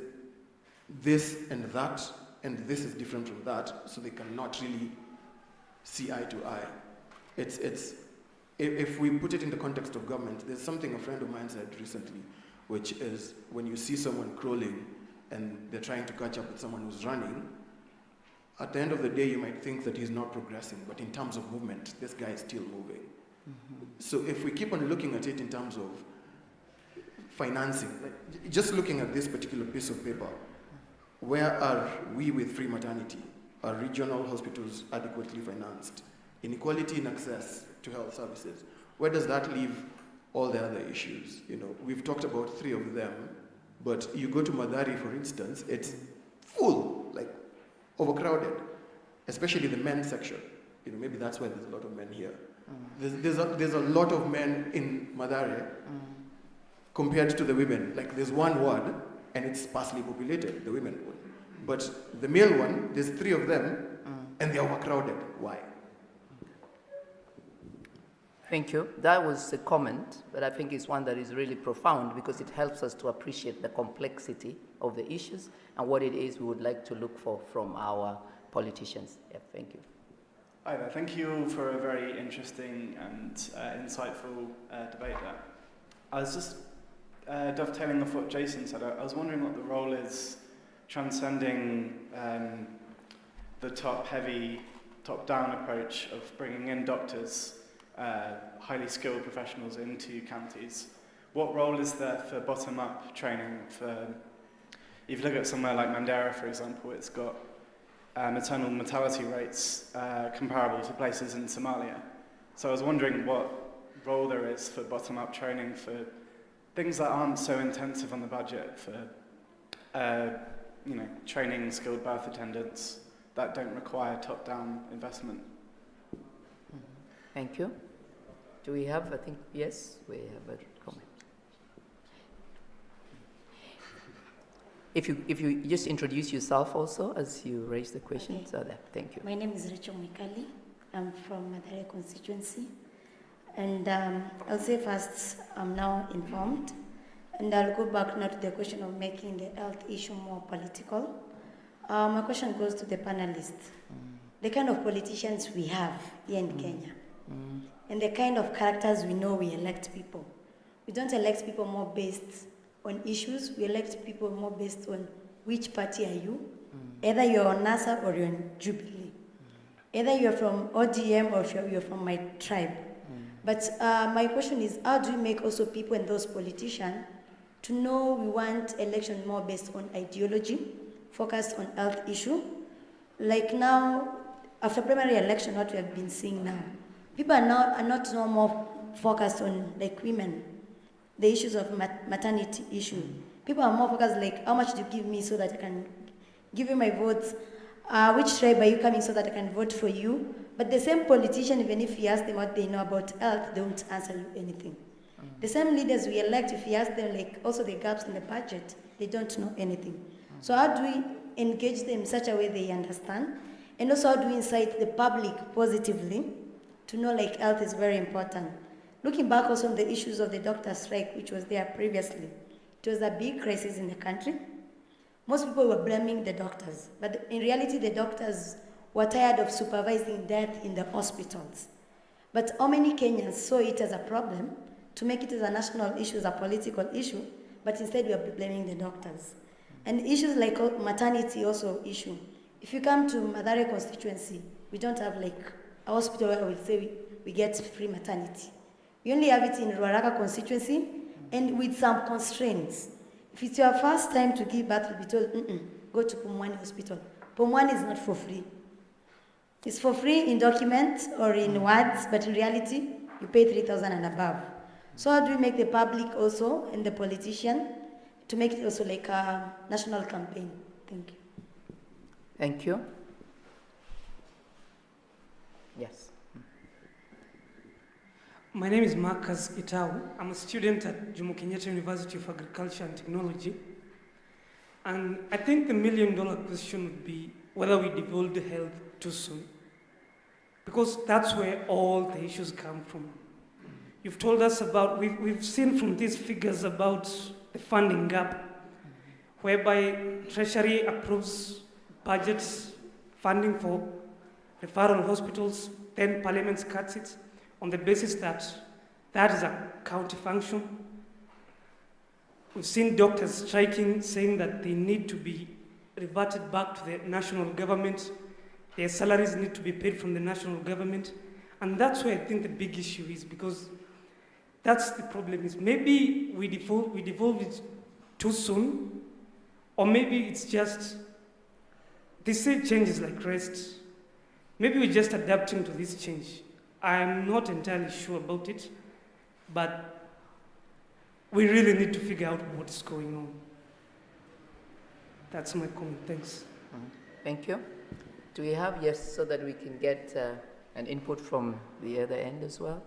this and that, and this is different from that, so they cannot really see eye to eye. If we put it in the context of government, there's something a friend of mine said recently, which is when you see someone crawling and they're trying to catch up with someone who's running, at the end of the day, you might think that he's not progressing, but in terms of movement, this guy is still moving. Mm-hmm. So if we keep on looking at it in terms of financing, like just looking at this particular piece of paper, where are we with free maternity? Are regional hospitals adequately financed? Inequality in access to health services. Where does that leave all the other issues? We've talked about 3 of them, but you go to Madari, for instance, it's full, like overcrowded, especially the men's section. Maybe that's why there's a lot of men here. Mm. There's a lot of men in Madari compared to the women. Like there's one ward and it's sparsely populated, the women one. But the male one, there's 3 of them and they're overcrowded. Why? Thank you. That was a comment, but I think it's one that is really profound because it helps us to appreciate the complexity of the issues and what it is we would like to look for from our politicians. Yeah, thank you. Hi there. Thank you all for a very interesting and insightful debate there. I was just dovetailing off what Jason said. I was wondering what the role is transcending the top-heavy, top-down approach of bringing in doctors, highly skilled professionals into counties. What role is there for bottom-up training? If you look at somewhere like Mandera, for example, it's got maternal mortality rates comparable to places in Somalia. So I was wondering what role there is for bottom-up training for things that aren't so intensive on the budget, for training skilled birth attendants that don't require top-down investment. Thank you. Do we have, I think, yes, we have a comment. If you just introduce yourself also as you raise the question. Okay. So that, thank you. My name is Rachel Mikali. I'm from Madare constituency. And I'll say first, I'm now informed. And I'll go back now to the question of making the health issue more political. My question goes to the panelists. The kind of politicians we have here in Kenya, and the kind of characters we know we elect people. We don't elect people more based on issues, we elect people more based on which party are you. Either you're on NASA or you're on Jubilee. Either you're from ODM or you're from my tribe. But my question is, how do we make also people and those politicians to know we want election more based on ideology, focused on health issue? Like now, after primary election, what we have been seeing now, people are not no more focused on like women, the issues of maternity issue. People are more focused like, how much do you give me so that I can give you my votes? Which tribe are you coming so that I can vote for you? But the same politician, even if you ask them what they know about health, they won't answer you anything. The same leaders we elect, if you ask them like also the gaps in the budget, they don't know anything. So how do we engage them in such a way they understand? And also how do we incite the public positively to know like health is very important? Looking back also on the issues of the doctor strike, which was there previously, it was a big crisis in the country. Most people were blaming the doctors, but in reality the doctors were tired of supervising death in the hospitals. But how many Kenyans saw it as a problem to make it as a national issue, as a political issue, but instead we are blaming the doctors. And issues like maternity also issue. If you come to Madare constituency, we don't have like a hospital where we'll say we get free maternity. We only have it in Ruaraka constituency and with some constraints. If it's your first time to give birth, you'll be told, go to Pumwani Hospital. Pumwani is not for free. It's for free in documents or in words, but in reality, you pay 3,000 and above. So how do we make the public also and the politician to make it also like a national campaign? Thank you. Thank you. Yes. My name is Marcus Itau. I'm a student at Jomo Kenyatta University of Agriculture and Technology. And I think the million-dollar question would be whether we devolved health too soon. Because that's where all the issues come from. You've told us about, we've seen from these figures about the funding gap, whereby Treasury approves budgets, funding for referral hospitals, then Parliament cuts it on the basis that that is a county function. We've seen doctors striking, saying that they need to be reverted back to the national government. Their salaries need to be paid from the national government. And that's where I think the big issue is, because that's the problem is maybe we devolved it too soon, or maybe it's just, they say change is like rest. Maybe we're just adapting to this change. I'm not entirely sure about it, but we really need to figure out what's going on. That's my comment. Thanks. Thank you. Do we have, yes, so that we can get an input from the other end as well?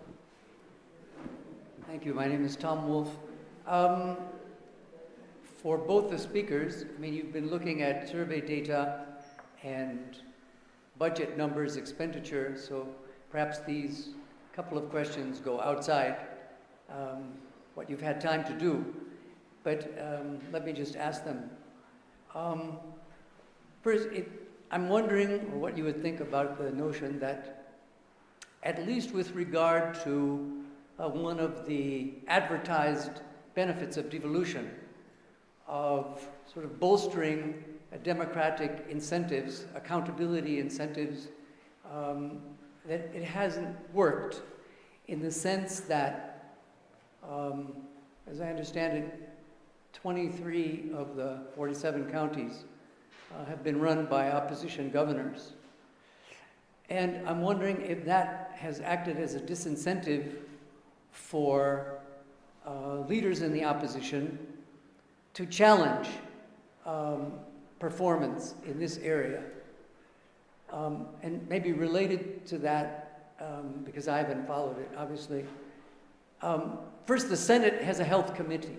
Thank you. My name is Tom Wolfe. For both the speakers, I mean, you've been looking at survey data and budget numbers, expenditure, so perhaps these couple of questions go outside what you've had time to do. But let me just ask them. First, I'm wondering what you would think about the notion that, at least with regard to one of the advertised benefits of devolution, of sort of bolstering democratic incentives, accountability incentives, that it hasn't worked in the sense that, as I understand it, 23 of the 47 counties have been run by opposition governors. And I'm wondering if that has acted as a disincentive for leaders in the opposition to challenge performance in this area. And maybe related to that, because I haven't followed it, obviously. First, the Senate has a health committee.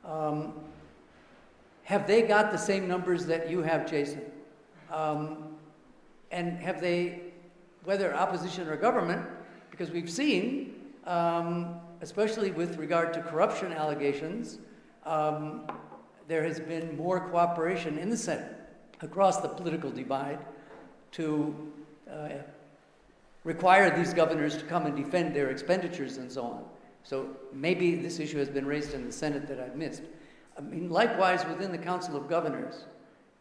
Have they got the same numbers that you have, Jason? And have they, whether opposition or government, because we've seen, especially with regard to corruption allegations, there has been more cooperation in the Senate across the political divide to require these governors to come and defend their expenditures and so on. So maybe this issue has been raised in the Senate that I've missed. I mean, likewise, within the Council of Governors,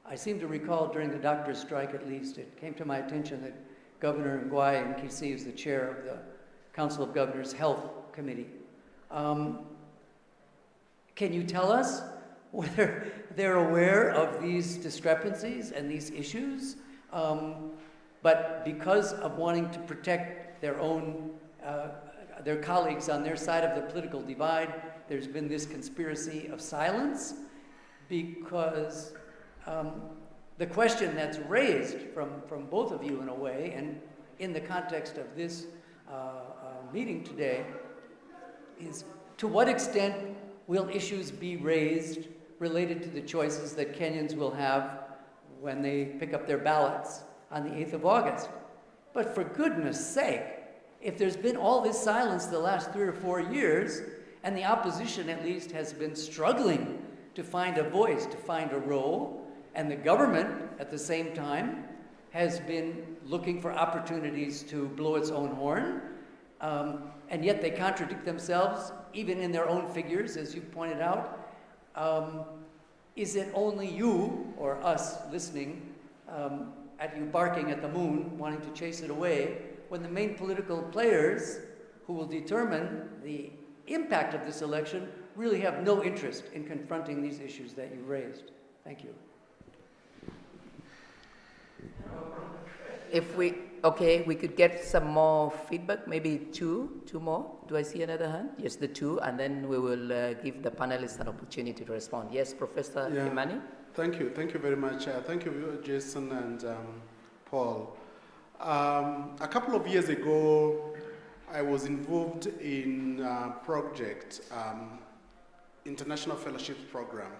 I seem to recall during the doctor's strike, at least, it came to my attention that Governor Nguai Nkisi is the chair of the Council of Governors Health Committee. Can you tell us whether they're aware of these discrepancies and these issues, but because of wanting to protect their own, their colleagues on their side of the political divide, there's been this conspiracy of silence? Because the question that's raised from both of you in a way, and in the context of this meeting today, is to what extent will issues be raised related to the choices that Kenyans will have when they pick up their ballots on the 8th of August. But for goodness sake, if there's been all this silence the last 3 or 4 years, and the opposition at least has been struggling to find a voice, to find a role, and the government at the same time has been looking for opportunities to blow its own horn, and yet they contradict themselves, even in their own figures, as you pointed out. Is it only you, or us listening, at you barking at the moon, wanting to chase it away, when the main political players who will determine the impact of this election really have no interest in confronting these issues that you raised? Thank you. If we, okay, we could get some more feedback, maybe two more. Do I see another hand? Yes, the two, and then we will give the panelists an opportunity to respond. Yes, Professor Imani? Thank you very much. Thank you, Jason and Paul. A couple of years ago, I was involved in a project, International Fellowships Program,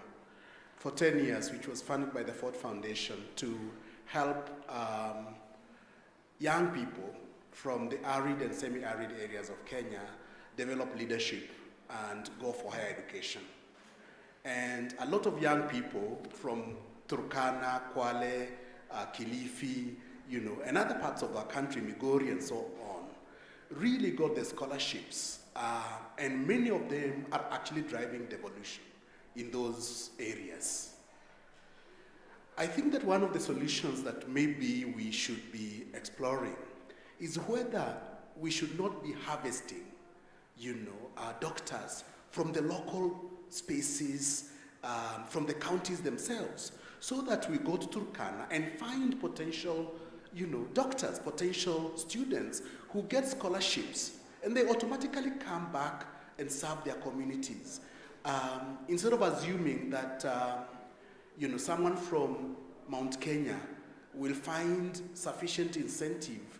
for 10 years, which was funded by the Ford Foundation to help young people from the arid and semi-arid areas of Kenya develop leadership and go for higher education. And a lot of young people from Turkana, Kwale, Kilifi, and other parts of our country, Migori and so on, really got the scholarships. And many of them are actually driving devolution in those areas. I think that one of the solutions that maybe we should be exploring is whether we should not be harvesting, doctors from the local spaces, from the counties themselves, so that we go to Turkana and find potential, doctors, potential students who get scholarships, and they automatically come back and serve their communities. Instead of assuming that, someone from Mount Kenya will find sufficient incentive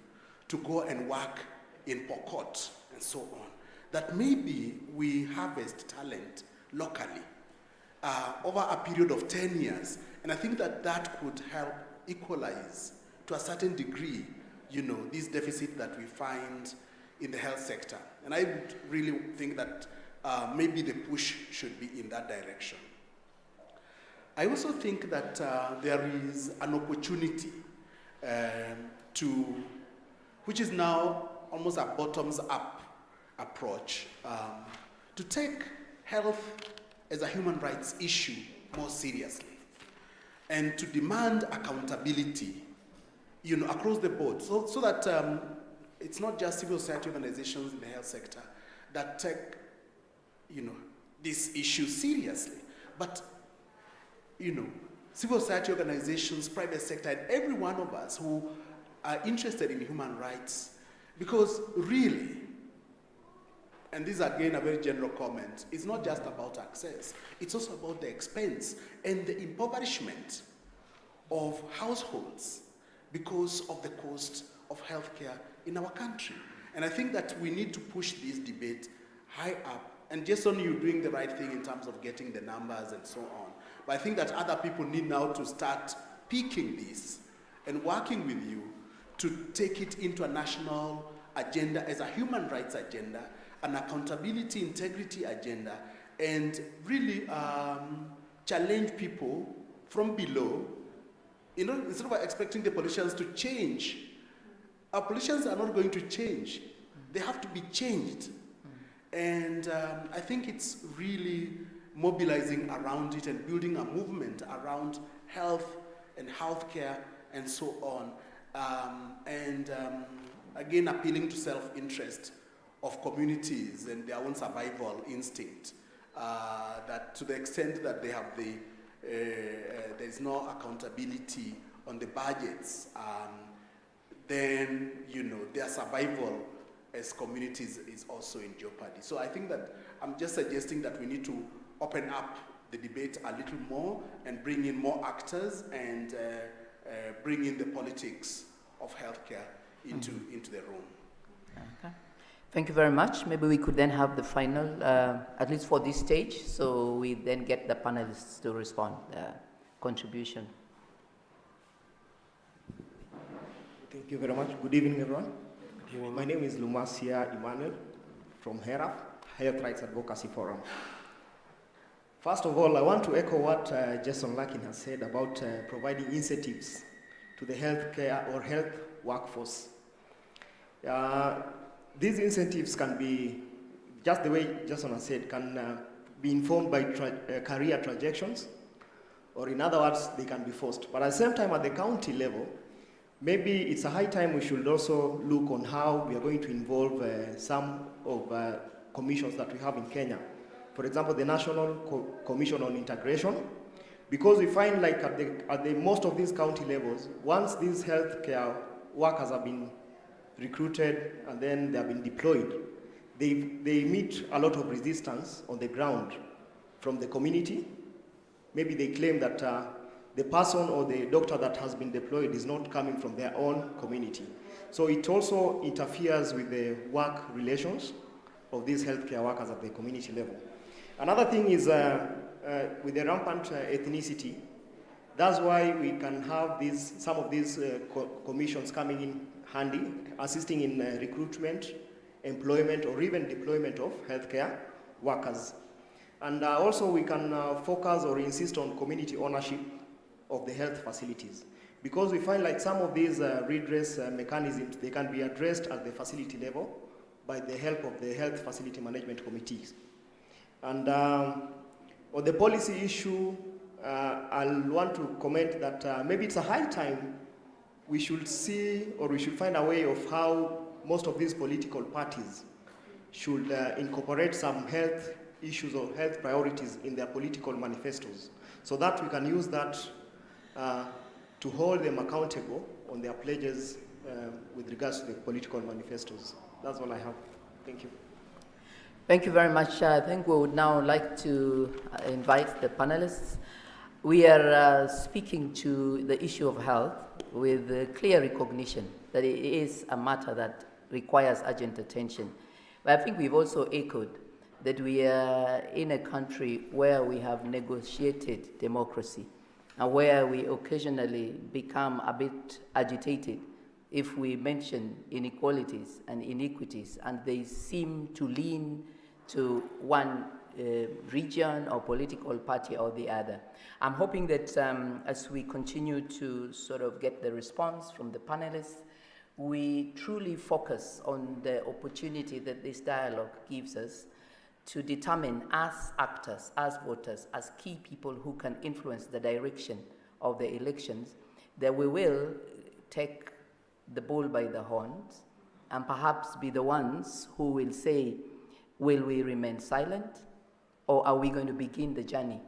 to go and work in Pokot and so on, that maybe we harvest talent locally over a period of 10 years. And I think that that could help equalize to a certain degree, this deficit that we find in the health sector. And I would really think that maybe the push should be in that direction. I also think that there is an opportunity which is now almost a bottoms-up approach, to take health as a human rights issue more seriously and to demand accountability, across the board, so that it's not just civil society organizations in the health sector that take, this issue seriously, but, civil society organizations, private sector, and every one of us who are interested in human rights, because really, and this is again a very general comment, it's not just about access, it's also about the expense and the impoverishment of households because of the cost of healthcare in our country. And I think that we need to push this debate high up. And just on you doing the right thing in terms of getting the numbers and so on. But I think that other people need now to start picking this and working with you to take it into a national agenda as a human rights agenda, an accountability, integrity agenda, and really challenge people from below. Instead of expecting the politicians to change, our politicians are not going to change. They have to be changed. And I think it's really mobilizing around it and building a movement around health and healthcare and so on. Again, appealing to self-interest of communities and their own survival instinct. That to the extent that they have there's no accountability on the budgets, then their survival as communities is also in jeopardy. So I think that I'm just suggesting that we need to open up the debate a little more and bring in more actors and bring in the politics of healthcare into the room. Okay. Thank you very much. Maybe we could then have the final, at least for this stage, so we then get the panelists to respond, contribution. Thank you very much. Good evening, everyone. Good evening. My name is Lumasia Emmanuel from HERAF, Health Rights Advocacy Forum. First of all, I want to echo what Jason Lakin has said about providing incentives to the healthcare or health workforce. These incentives can be, just the way Jason has said, can be informed by career trajectories, or in other words, they can be forced. But at the same time, at the county level, maybe it's a high time we should also look on how we are going to involve some of commissions that we have in Kenya. For example, the National Commission on Integration, because we find like at the most of these county levels, once these healthcare workers have been recruited and then they have been deployed, they meet a lot of resistance on the ground from the community. Maybe they claim that the person or the doctor that has been deployed is not coming from their own community. So it also interferes with the work relations of these healthcare workers at the community level. Another thing is with the rampant ethnicity, that's why we can have some of these commissions coming in handy, assisting in recruitment, employment, or even deployment of healthcare workers. And also we can focus or insist on community ownership of the health facilities. Because we find like some of these redress mechanisms, they can be addressed at the facility level by the help of the health facility management committees. And on the policy issue, I'll want to comment that maybe it's a high time we should see, or we should find a way of how most of these political parties should incorporate some health issues or health priorities in their political manifestos, so that we can use that to hold them accountable on their pledges with regards to the political manifestos. That's all I have. Thank you. Thank you very much. I think we would now like to invite the panelists. We are speaking to the issue of health with a clear recognition that it is a matter that requires urgent attention. But I think we've also echoed that we are in a country where we have negotiated democracy and where we occasionally become a bit agitated if we mention inequalities and iniquities, and they seem to lean to one region or political party or the other. I'm hoping that as we continue to sort of get the response from the panelists, we truly focus on the opportunity that this dialogue gives us to determine, as actors, as voters, as key people who can influence the direction of the elections, that we will take the bull by the horns and perhaps be the ones who will say, will we remain silent, or are we going to begin the journey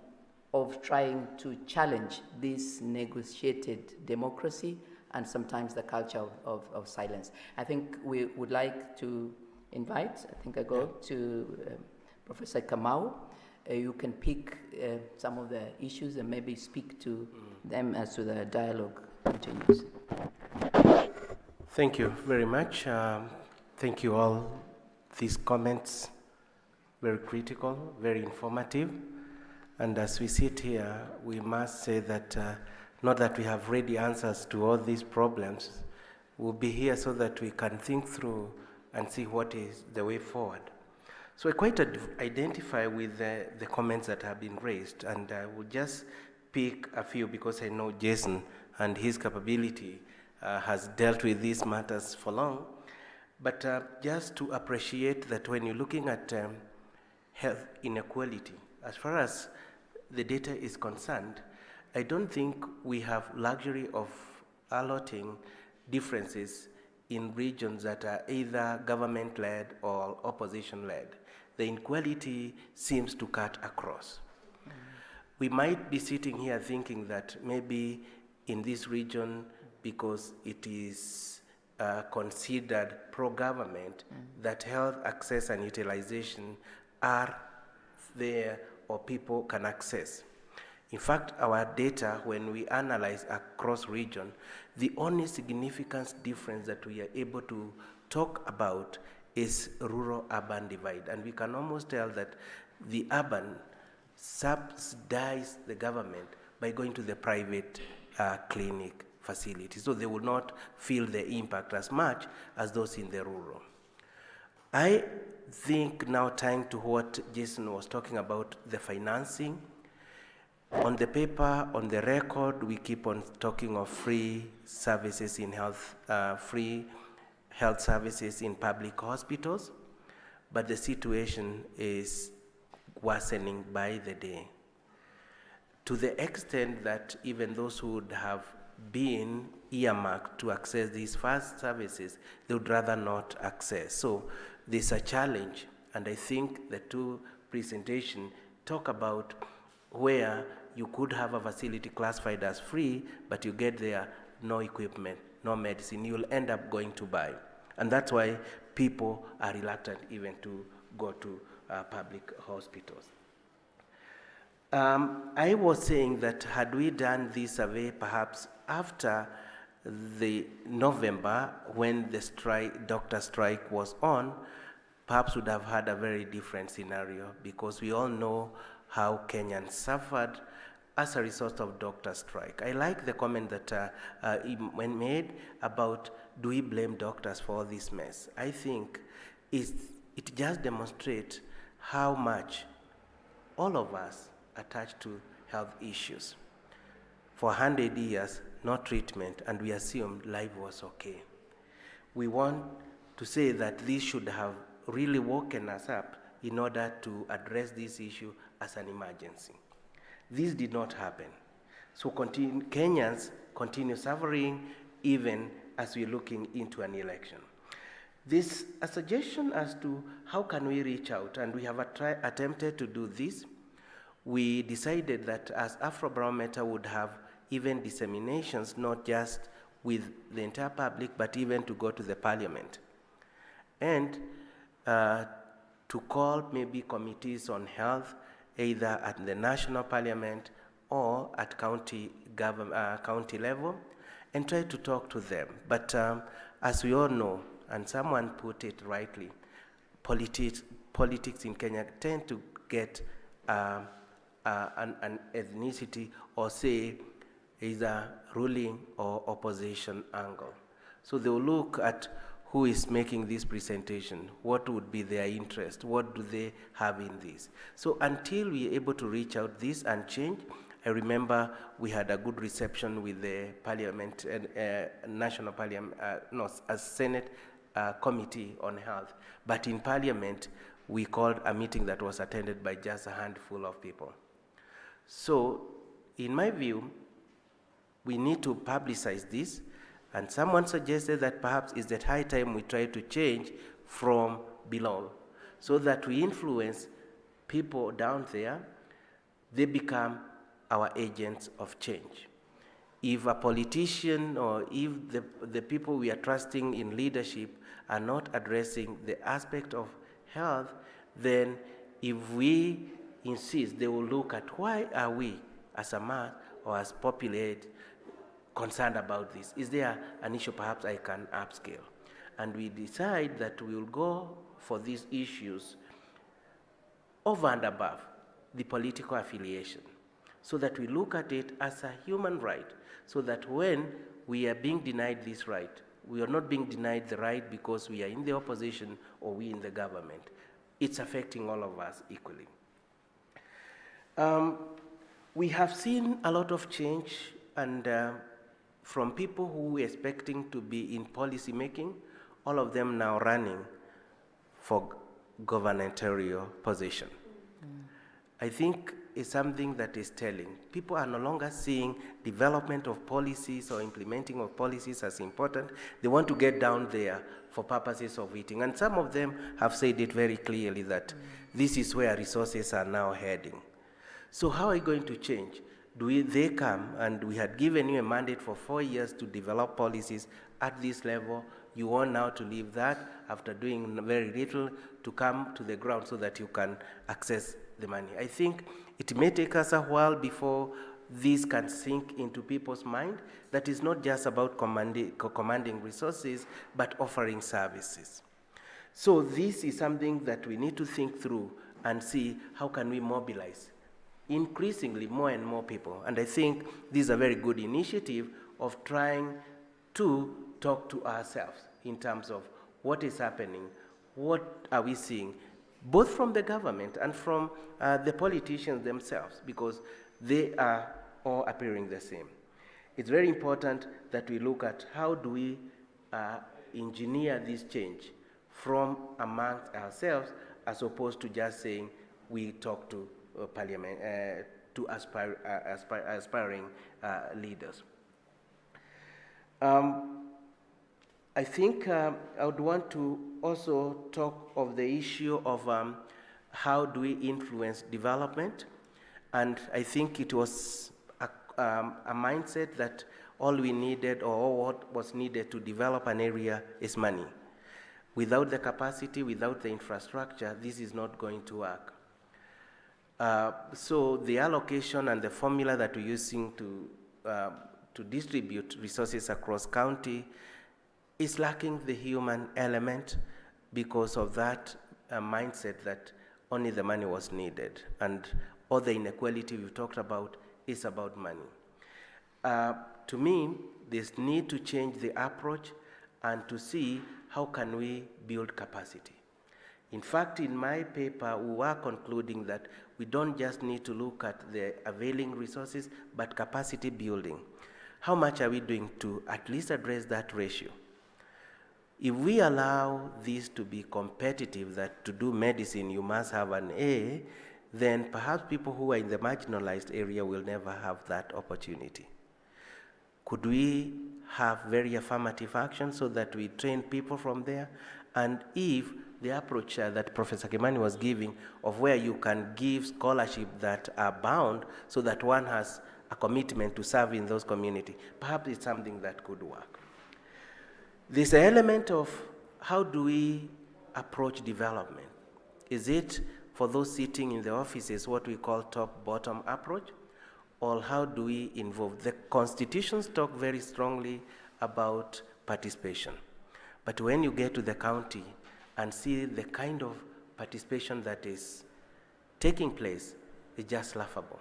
of trying to challenge this negotiated democracy and sometimes the culture of silence? I think we would like to invite, I go to Professor Kamau. You can pick some of the issues and maybe speak to them as to the dialogue continues. Thank you very much. Thank you all. These comments, very critical, very informative. And as we sit here, we must say that not that we have ready answers to all these problems. We'll be here so that we can think through and see what is the way forward. So I quite identify with the comments that have been raised, and I will just pick a few because I know Jason and his capability has dealt with these matters for long. But just to appreciate that when you're looking at health inequality, as far as the data is concerned, I don't think we have luxury of allotting differences in regions that are either government-led or opposition-led. The inequality seems to cut across. We might be sitting here thinking that maybe in this region, because it is considered pro-government, that health access and utilization are there or people can access. In fact, our data, when we analyze across region, the only significant difference that we are able to talk about is rural-urban divide. And we can almost tell that the urban subsidize the government by going to the private clinic facility. So they will not feel the impact as much as those in the rural. I think now tying to what Jason was talking about, the financing. On the paper, on the record, we keep on talking of free services in health, free health services in public hospitals, but the situation is worsening by the day, to the extent that even those who would have been earmarked to access these first services, they would rather not access. So there's a challenge, and I think the two presentations talk about where you could have a facility classified as free, but you get there, no equipment, no medicine, you'll end up going to buy. And that's why people are reluctant even to go to public hospitals. I was saying that had we done this survey perhaps after the November when the doctor strike was on, perhaps would have had a very different scenario, because we all know how Kenyans suffered as a result of doctor strike. I like the comment that when made about, do we blame doctors for all this mess? I think it just demonstrates how much all of us attached to health issues. For 100 years, no treatment, and we assumed life was okay. We want to say that this should have really woken us up in order to address this issue as an emergency. This did not happen. So Kenyans continue suffering even as we're looking into an election. This a suggestion as to how can we reach out, and we have attempted to do this. We decided that as Afrobarometer would have even disseminations, not just with the entire public, but even to go to the parliament. And to call maybe committees on health, either at the national parliament or at county level, and try to talk to them. But as we all know, and someone put it rightly, politics in Kenya tend to get an ethnicity, or say either ruling or opposition angle. So they will look at who is making this presentation, what would be their interest, what do they have in this. So until we are able to reach out this and change, I remember we had a good reception with the parliament, national parliament, a Senate committee on health. But in parliament, we called a meeting that was attended by just a handful of people. So in my view, we need to publicize this, and someone suggested that perhaps it's at high time we try to change from below, so that we influence people down there. They become our agents of change. If a politician or if the people we are trusting in leadership are not addressing the aspect of health, then if we insist, they will look at why are we as a mass or as populate concerned about this? Is there an issue perhaps I can upscale? And we decide that we will go for these issues over and above the political affiliation, so that we look at it as a human right, so that when we are being denied this right, we are not being denied the right because we are in the opposition or we in the government. It's affecting all of us equally. We have seen a lot of change, and from people who were expecting to be in policy making, all of them now running for gubernatorial position. I think it's something that is telling. People are no longer seeing development of policies or implementing of policies as important. They want to get down there for purposes of eating. And some of them have said it very clearly that this is where resources are now heading. So how are we going to change? They come, and we had given you a mandate for 4 years to develop policies at this level. You want now to leave that after doing very little to come to the ground so that you can access the money. I think it may take us a while before this can sink into people's mind, that is not just about commanding resources, but offering services. So this is something that we need to think through and see how can we mobilize increasingly more and more people. And I think this is a very good initiative of trying to talk to ourselves in terms of what is happening, what are we seeing, both from the government and from the politicians themselves, because they are all appearing the same. It's very important that we look at how do we engineer this change from amongst ourselves, as opposed to just saying we talk to parliament, to aspiring leaders. I think I would want to also talk of the issue of how do we influence development. And I think it was a mindset that all we needed, or what was needed to develop an area, is money. Without the capacity, without the infrastructure, this is not going to work. So the allocation and the formula that we're using to distribute resources across county is lacking the human element because of that mindset that only the money was needed, and all the inequality we've talked about is about money. To me, there's need to change the approach and to see how can we build capacity. In fact, in my paper, we were concluding that we don't just need to look at the availing resources, but capacity building. How much are we doing to at least address that ratio? If we allow this to be competitive, that to do medicine you must have an A, then perhaps people who are in the marginalized area will never have that opportunity. Could we have very affirmative action so that we train people from there? And if the approach that Professor Kimani was giving of where you can give scholarship that are bound so that one has a commitment to serve in those communities, perhaps it's something that could work. There's an element of how do we approach development? Is it for those sitting in the offices what we call top-bottom approach? Or how do we involve? The constitutions talk very strongly about participation. But when you get to the county and see the kind of participation that is taking place, it's just laughable.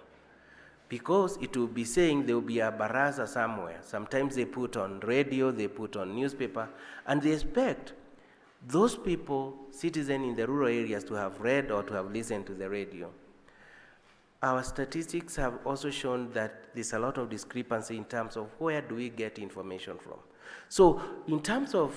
Because it will be saying there will be a baraza somewhere. Sometimes they put on radio, they put on newspaper, and they expect those people, citizens in the rural areas, to have read or to have listened to the radio. Our statistics have also shown that there's a lot of discrepancy in terms of where do we get information from. So in terms of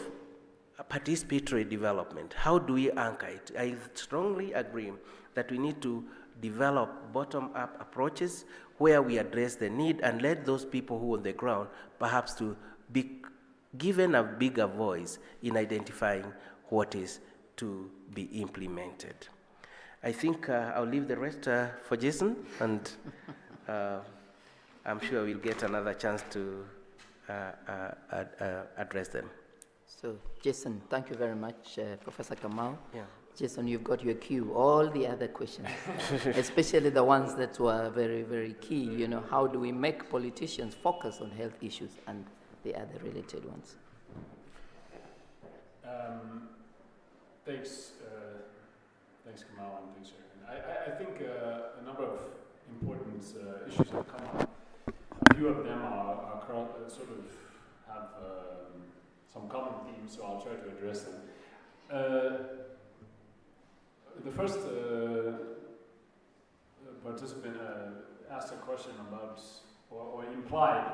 participatory development, how do we anchor it? I strongly agree that we need to develop bottom-up approaches where we address the need and let those people who are on the ground perhaps to be given a bigger voice in identifying what is to be implemented. I think I'll leave the rest for Jason, and I'm sure we'll get another chance to address them. So, Jason, thank you very much, Professor Kamau. Yeah. Jason, you've got your cue. All the other questions, especially the ones that were very, very key. You know, how do we make politicians focus on health issues and the other related ones? Thanks, Kamau, and thanks, Jacqueline. I think a number of important issues have come up. A few of them are sort of have some common themes, so I'll try to address them. The first participant asked a question about, or implied,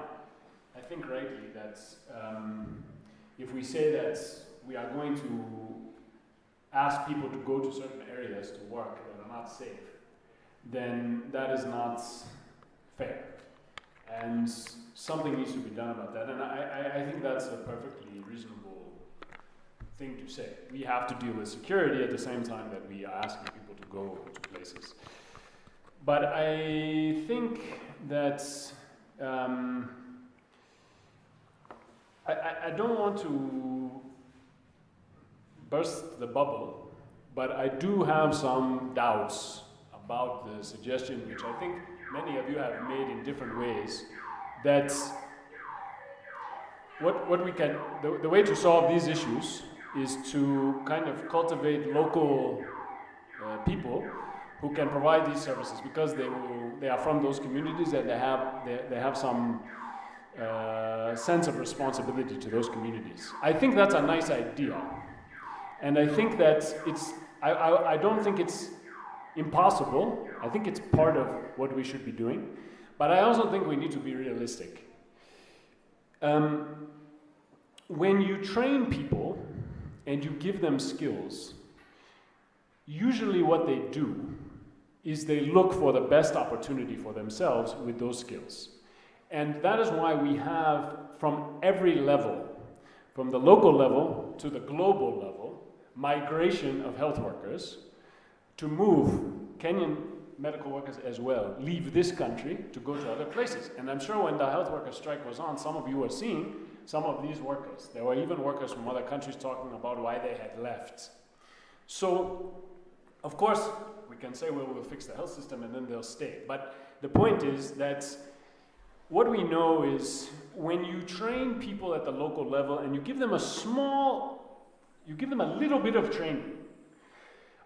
I think rightly, that if we say that we are going to ask people to go to certain areas to work that are not safe, then that is not fair. And something needs to be done about that. And I think that's a perfectly reasonable thing to say. We have to deal with security at the same time that we are asking people to go to places. But I think that I don't want to burst the bubble, but I do have some doubts about the suggestion, which I think many of you have made in different ways, that what we can, the way to solve these issues is to kind of cultivate local people who can provide these services, because they are from those communities and they have some sense of responsibility to those communities. I think that's a nice idea, and I think that I don't think it's impossible. I think it's part of what we should be doing, but I also think we need to be realistic. When you train people and you give them skills, usually what they do is they look for the best opportunity for themselves with those skills. And that is why we have, from every level, from the local level to the global level, migration of health workers to move Kenyan medical workers as well, leave this country to go to other places. And I'm sure when the health worker strike was on, some of you were seeing some of these workers. There were even workers from other countries talking about why they had left. So, of course, we can say, well, we'll fix the health system and then they'll stay. But the point is that what we know is when you train people at the local level and you give them a little bit of training,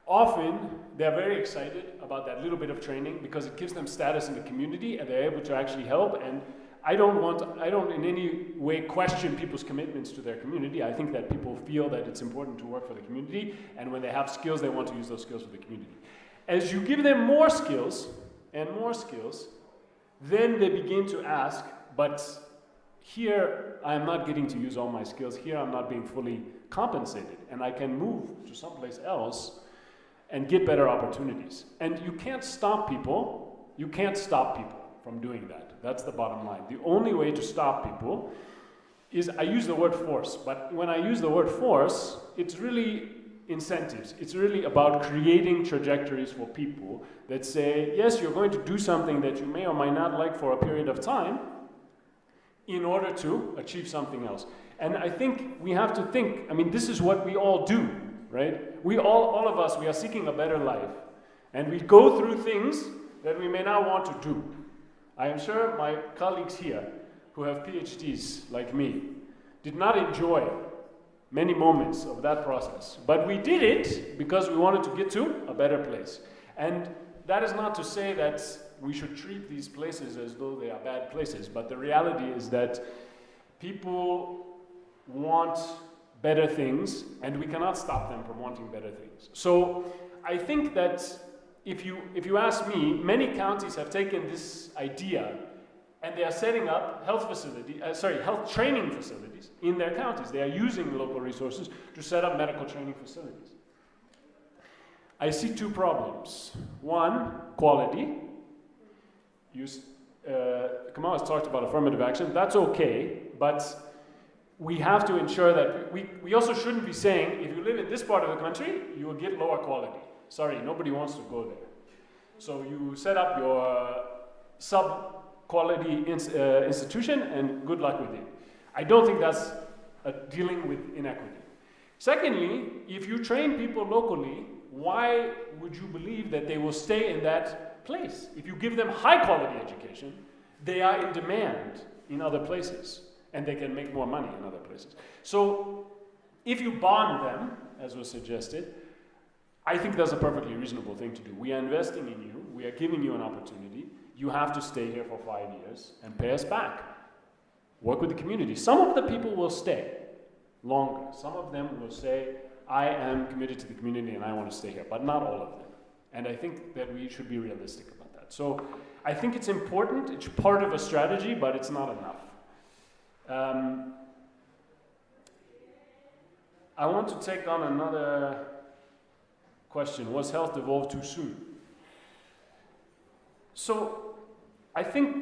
often they're very excited about that little bit of training because it gives them status in the community and they're able to actually help. And I don't in any way question people's commitments to their community. I think that people feel that it's important to work for the community, and when they have skills, they want to use those skills for the community. As you give them more skills and more skills, then they begin to ask, but here I'm not getting to use all my skills, here I'm not being fully compensated, and I can move to someplace else and get better opportunities. And you can't stop people from doing that. That's the bottom line. The only way to stop people is, I use the word force, but when I use the word force, it's really incentives. It's really about creating trajectories for people that say, yes, you're going to do something that you may or might not like for a period of time in order to achieve something else. And I think we have to think, this is what we all do, right? All of us, we are seeking a better life. And we go through things that we may not want to do. I am sure my colleagues here who have PhDs like me did not enjoy many moments of that process. But we did it because we wanted to get to a better place. And that is not to say that we should treat these places as though they are bad places, but the reality is that people want better things, and we cannot stop them from wanting better things. So I think that if you ask me, many counties have taken this idea and they are setting up health training facilities in their counties. They are using local resources to set up medical training facilities. I see two problems. One, quality. Kamau has talked about affirmative action. That's okay, but we have to ensure that we also shouldn't be saying, if you live in this part of the country, you will get lower quality. Sorry, nobody wants to go there. So you set up your sub-quality institution and good luck with it. I don't think that's dealing with inequity. Secondly, if you train people locally, why would you believe that they will stay in that place? If you give them high-quality education, they are in demand in other places, and they can make more money in other places. So if you bond them, as was suggested, I think that's a perfectly reasonable thing to do. We are investing in you. We are giving you an opportunity. You have to stay here for 5 years and pay us back. Work with the community. Some of the people will stay longer. Some of them will say, I am committed to the community and I want to stay here, but not all of them. And I think that we should be realistic about that. So I think it's important. It's part of a strategy, but it's not enough. I want to take on another question. Was health devolved too soon? So I think,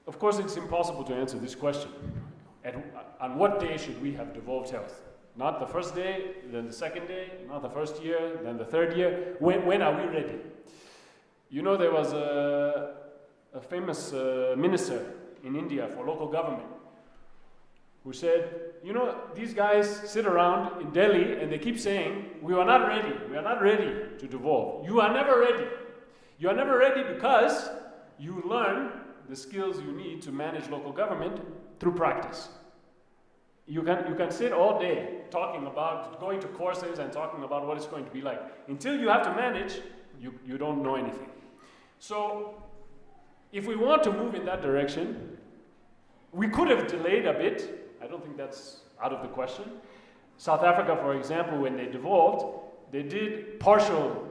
of course, it's impossible to answer this question. On what day should we have devolved health? Not the first day, then the second day, not the first year, then the third year. When are we ready? You know, there was a famous minister in India for local government who said, you know, these guys sit around in Delhi and they keep saying, we are not ready to devolve. You are never ready. You are never ready because you learn the skills you need to manage local government through practice. You can sit all day talking about going to courses and talking about what it's going to be like. Until you have to manage, you don't know anything. So if we want to move in that direction, we could have delayed a bit. I don't think that's out of the question. South Africa, for example, when they devolved, they did partial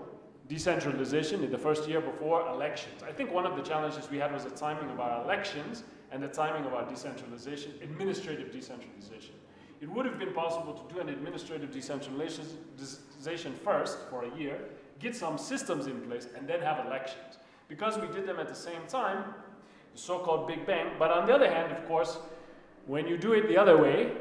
decentralization in the first year before elections. I think one of the challenges we had was the timing of our elections and the timing of our decentralization, administrative decentralization. It would have been possible to do an administrative decentralization first for a year, get some systems in place, and then have elections. Because we did them at the same time, the so-called Big Bang, but on the other hand, of course, when you do it the other way,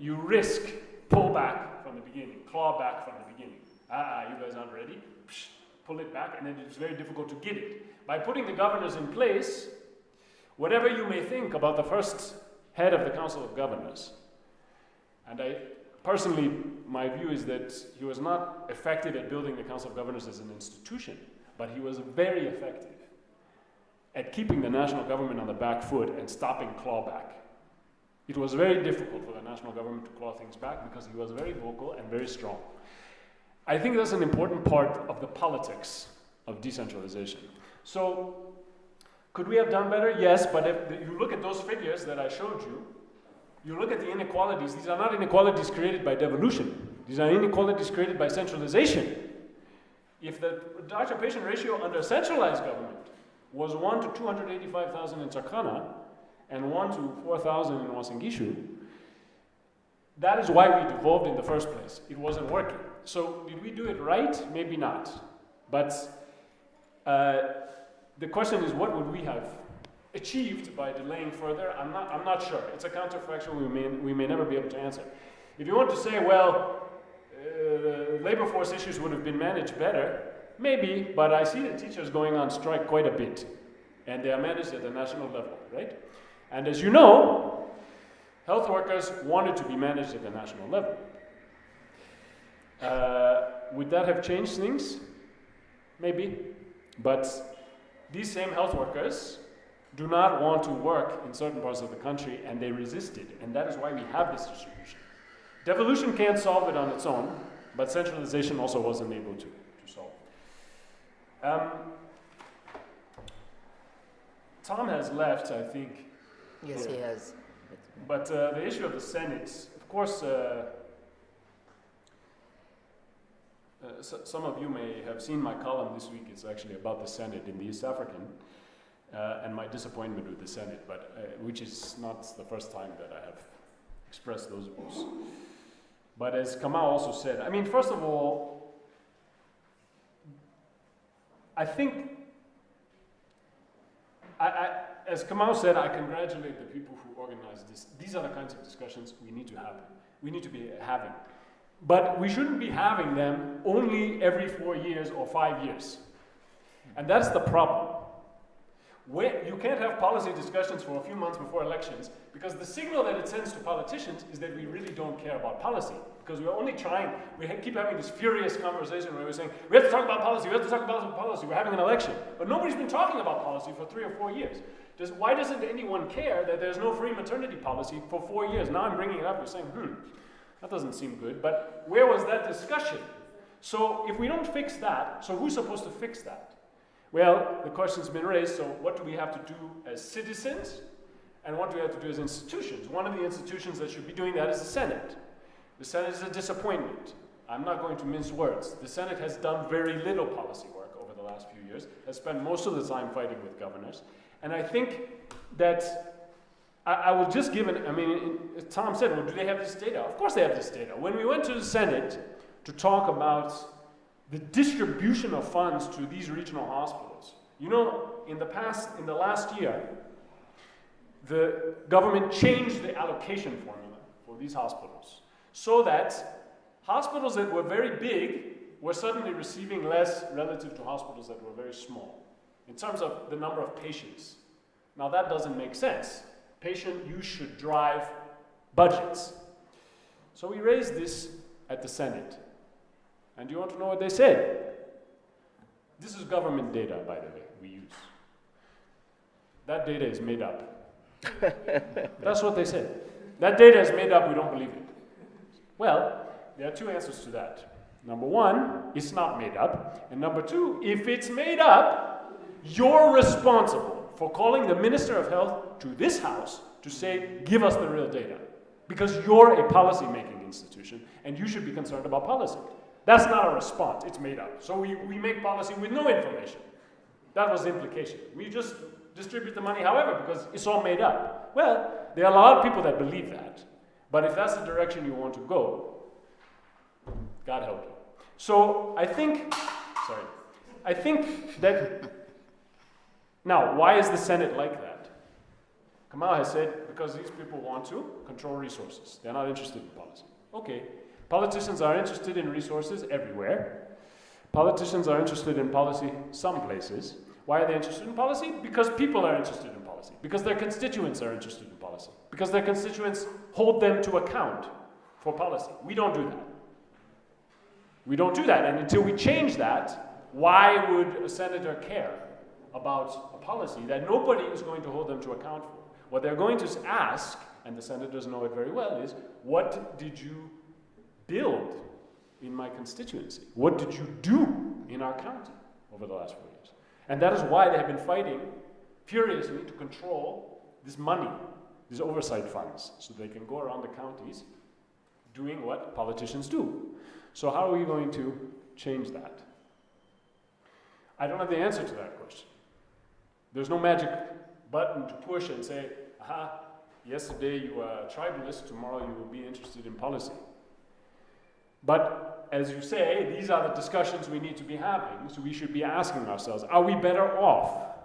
you risk pull back from the beginning, claw back from the beginning. You guys aren't ready? Psh, pull it back, and then it's very difficult to get it. By putting the governors in place, whatever you may think about the first head of the Council of Governors, and personally, my view is that he was not effective at building the Council of Governors as an institution. but he was very effective at keeping the national government on the back foot and stopping clawback. It was very difficult for the national government to claw things back because he was very vocal and very strong. I think that's an important part of the politics of decentralization. So, could we have done better? Yes, but if you look at those figures that I showed you, you look at the inequalities, these are not inequalities created by devolution. These are inequalities created by centralization. If the doctor-patient ratio under centralized government was 1 to 285,000 in Turkana and 1 to 4,000 in Uasin Gishu, that is why we devolved in the first place. It wasn't working. So did we do it right? Maybe not. But the question is, what would we have achieved by delaying further? I'm not sure. It's a counterfactual we may never be able to answer. If you want to say, well, labor force issues would have been managed better, maybe, but I see the teachers going on strike quite a bit, and they are managed at the national level, right? And as you know, health workers wanted to be managed at the national level. Would that have changed things? Maybe, but these same health workers do not want to work in certain parts of the country, and they resisted, and that is why we have this distribution. Devolution can't solve it on its own, but centralization also wasn't able to solve it. Tom has left, I think. Yes, he has. But the issue of the Senate, of course, some of you may have seen my column this week. It's actually about the Senate in the East African and my disappointment with the Senate, but which is not the first time that I have expressed those views. But as Kamau also said, I mean, first of all, I think, as Kamau said, I congratulate the people who organized this. These are the kinds of discussions we need to happen. We need to be having. But we shouldn't be having them only every 4 years or 5 years. And that's the problem. You can't have policy discussions for a few months before elections, because the signal that it sends to politicians is that we really don't care about policy. Because we're only trying, keep having this furious conversation where we're saying, we have to talk about policy, we have to talk about policy, we're having an election. But nobody's been talking about policy for 3 or 4 years. Why doesn't anyone care that there's no free maternity policy for 4 years? Now I'm bringing it up, we're saying, that doesn't seem good, but where was that discussion? So if we don't fix that, so who's supposed to fix that? Well, the question's been raised, so what do we have to do as citizens, and what do we have to do as institutions? One of the institutions that should be doing that is the Senate. The Senate is a disappointment. I'm not going to mince words. The Senate has done very little policy work over the last few years, has spent most of the time fighting with governors, and I think that I will just give Tom said, well, do they have this data? Of course they have this data. When we went to the Senate to talk about the distribution of funds to these regional hospitals, you know, in the last year, the government changed the allocation formula for these hospitals so that hospitals that were very big were suddenly receiving less relative to hospitals that were very small in terms of the number of patients. Now that doesn't make sense. Patient use should drive budgets. So we raised this at the Senate. And do you want to know what they said? This is government data, by the way, we use. That data is made up. That's what they said. That data is made up, we don't believe it. Well, there are two answers to that. Number one, it's not made up. And number two, if it's made up, you're responsible for calling the Minister of Health to this house to say, give us the real data. Because you're a policy-making institution, and you should be concerned about policy. That's not a response, it's made up. So we make policy with no information. That was the implication. We just distribute the money however, because it's all made up. Well, there are a lot of people that believe that. But if that's the direction you want to go, God help you. So I think that, now, why is the Senate like that? Kamau has said, because these people want to control resources. They're not interested in policy. Okay, politicians are interested in resources everywhere. Politicians are interested in policy some places. Why are they interested in policy? Because people are interested in policy. Because their constituents are interested in policy. Because their constituents hold them to account for policy. We don't do that. We don't do that, and until we change that, Why would a senator care about a policy that nobody is going to hold them to account for? What they're going to ask, and the senators know it very well, is what did you build in my constituency? What did you do in our county over the last 4 years? And that is why they have been fighting furiously to control this money, these oversight funds, so they can go around the counties doing what politicians do. So how are we going to change that? I don't have the answer to that question. There's no magic button to push and say, aha, yesterday you were a tribalist, tomorrow you will be interested in policy. But as you say, these are the discussions we need to be having, so we should be asking ourselves, are we better off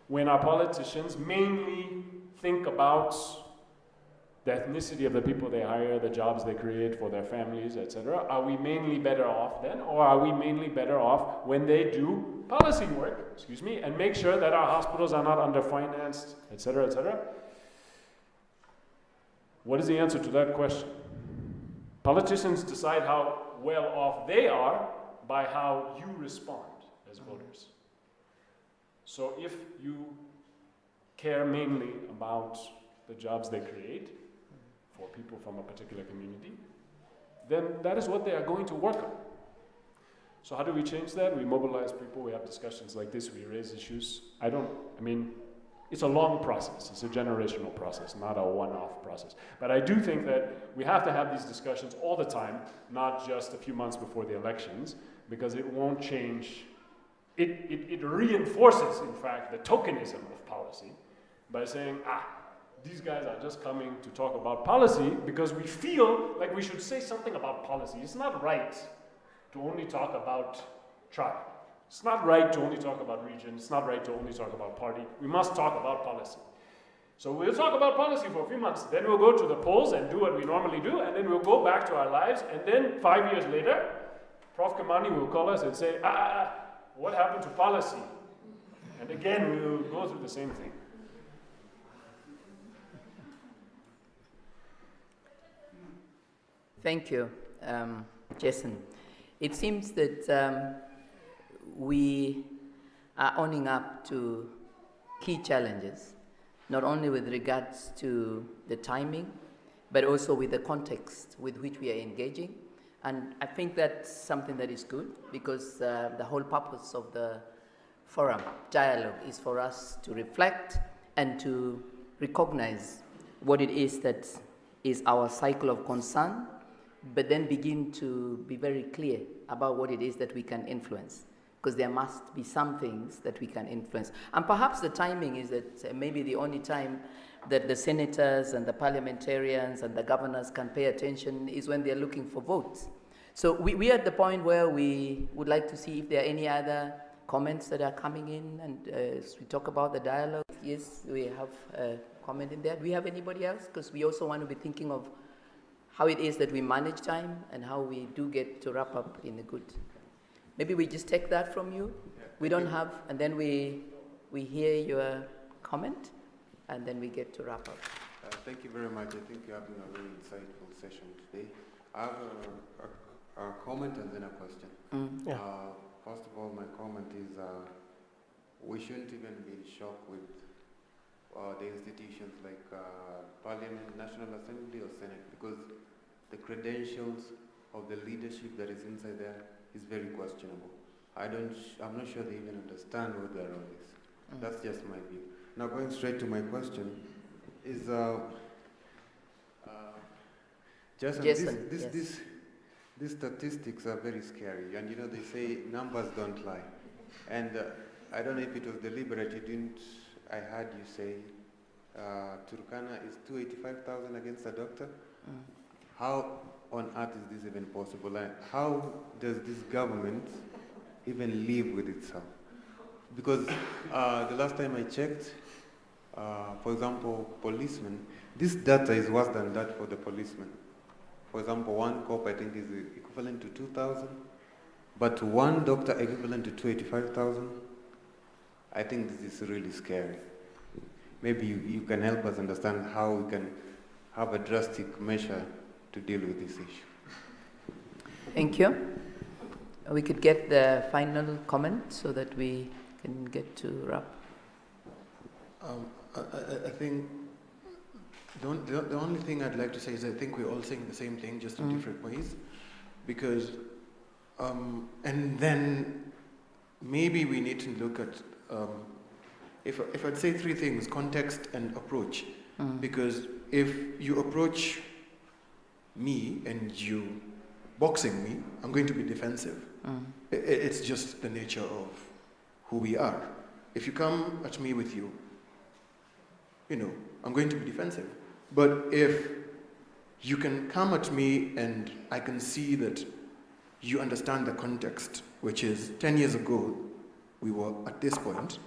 when our politicians mainly think about the ethnicity of the people they hire, the jobs they create for their families, etc.? Are we mainly better off then, or are we mainly better off when they do policy work, and make sure that our hospitals are not underfinanced, etc., etc.? What is the answer to that question? Politicians decide how well off they are by how you respond as voters. So if you care mainly about the jobs they create for people from a particular community, then that is what they are going to work on. So how do we change that? We mobilize people, we have discussions like this, we raise issues. It's a long process, it's a generational process, not a one-off process. But I do think that we have to have these discussions all the time, not just a few months before the elections, because it won't change. It reinforces, in fact, the tokenism of policy by saying, these guys are just coming to talk about policy because we feel like we should say something about policy. It's not right to only talk about tribe. It's not right to only talk about region. It's not right to only talk about party. We must talk about policy. So we'll talk about policy for a few months. Then we'll go to the polls and do what we normally do, and then we'll go back to our lives. And then 5 years later, Prof. Kamau will call us and say, what happened to policy? And again, we will go through the same thing. Thank you, Jason. It seems that we are owning up to key challenges, not only with regards to the timing, but also with the context with which we are engaging. And I think that's something that is good, because the whole purpose of the forum dialogue is for us to reflect and to recognize what it is that is our cycle of concern, but then begin to be very clear about what it is that we can influence, because there must be some things that we can influence. And perhaps the timing is that maybe the only time that the senators and the parliamentarians and the governors can pay attention is when they're looking for votes. So we are at the point where we would like to see if there are any other comments that are coming in, and as we talk about the dialogue. Yes, we have a comment in there. Do we have anybody else? Because we also want to be thinking of how it is that we manage time and how we do get to wrap up in a good. Maybe we just take that from you. We don't have, and then we hear your comment, and then we get to wrap up. Thank you very much. I think you're having a very insightful session today. I have a comment and then a question. First of all, my comment is we shouldn't even be in shock with the institutions like Parliament, National Assembly, or Senate, because the credentials of the leadership that is inside there is very questionable. I'm not sure they even understand what their role is. That's just my view. Now, going straight to my question, is Jason, these statistics are very scary, and they say numbers don't lie. And I don't know if it was deliberate. I heard you say Turkana is 285,000 against a doctor. How on earth is this even possible? And how does this government even live with itself? Because the last time I checked, for example, policemen, this data is worse than that for the policemen. For example, one cop I think is equivalent to 2,000, but one doctor equivalent to 285,000. I think this is really scary. Maybe you can help us understand how we can have a drastic measure to deal with this issue. Thank you. we could get the final comment so that we can get to wrap. I think the only thing I'd like to say is I think we're all saying the same thing, just in different ways. Because, and then maybe we need to look at, if I'd say three things, context and approach. Because if you approach me and you boxing me, I'm going to be defensive. It's just the nature of who we are. If you come at me with you, I'm going to be defensive. But if you can come at me and I can see that you understand the context, which is 10 years ago, we were at this point,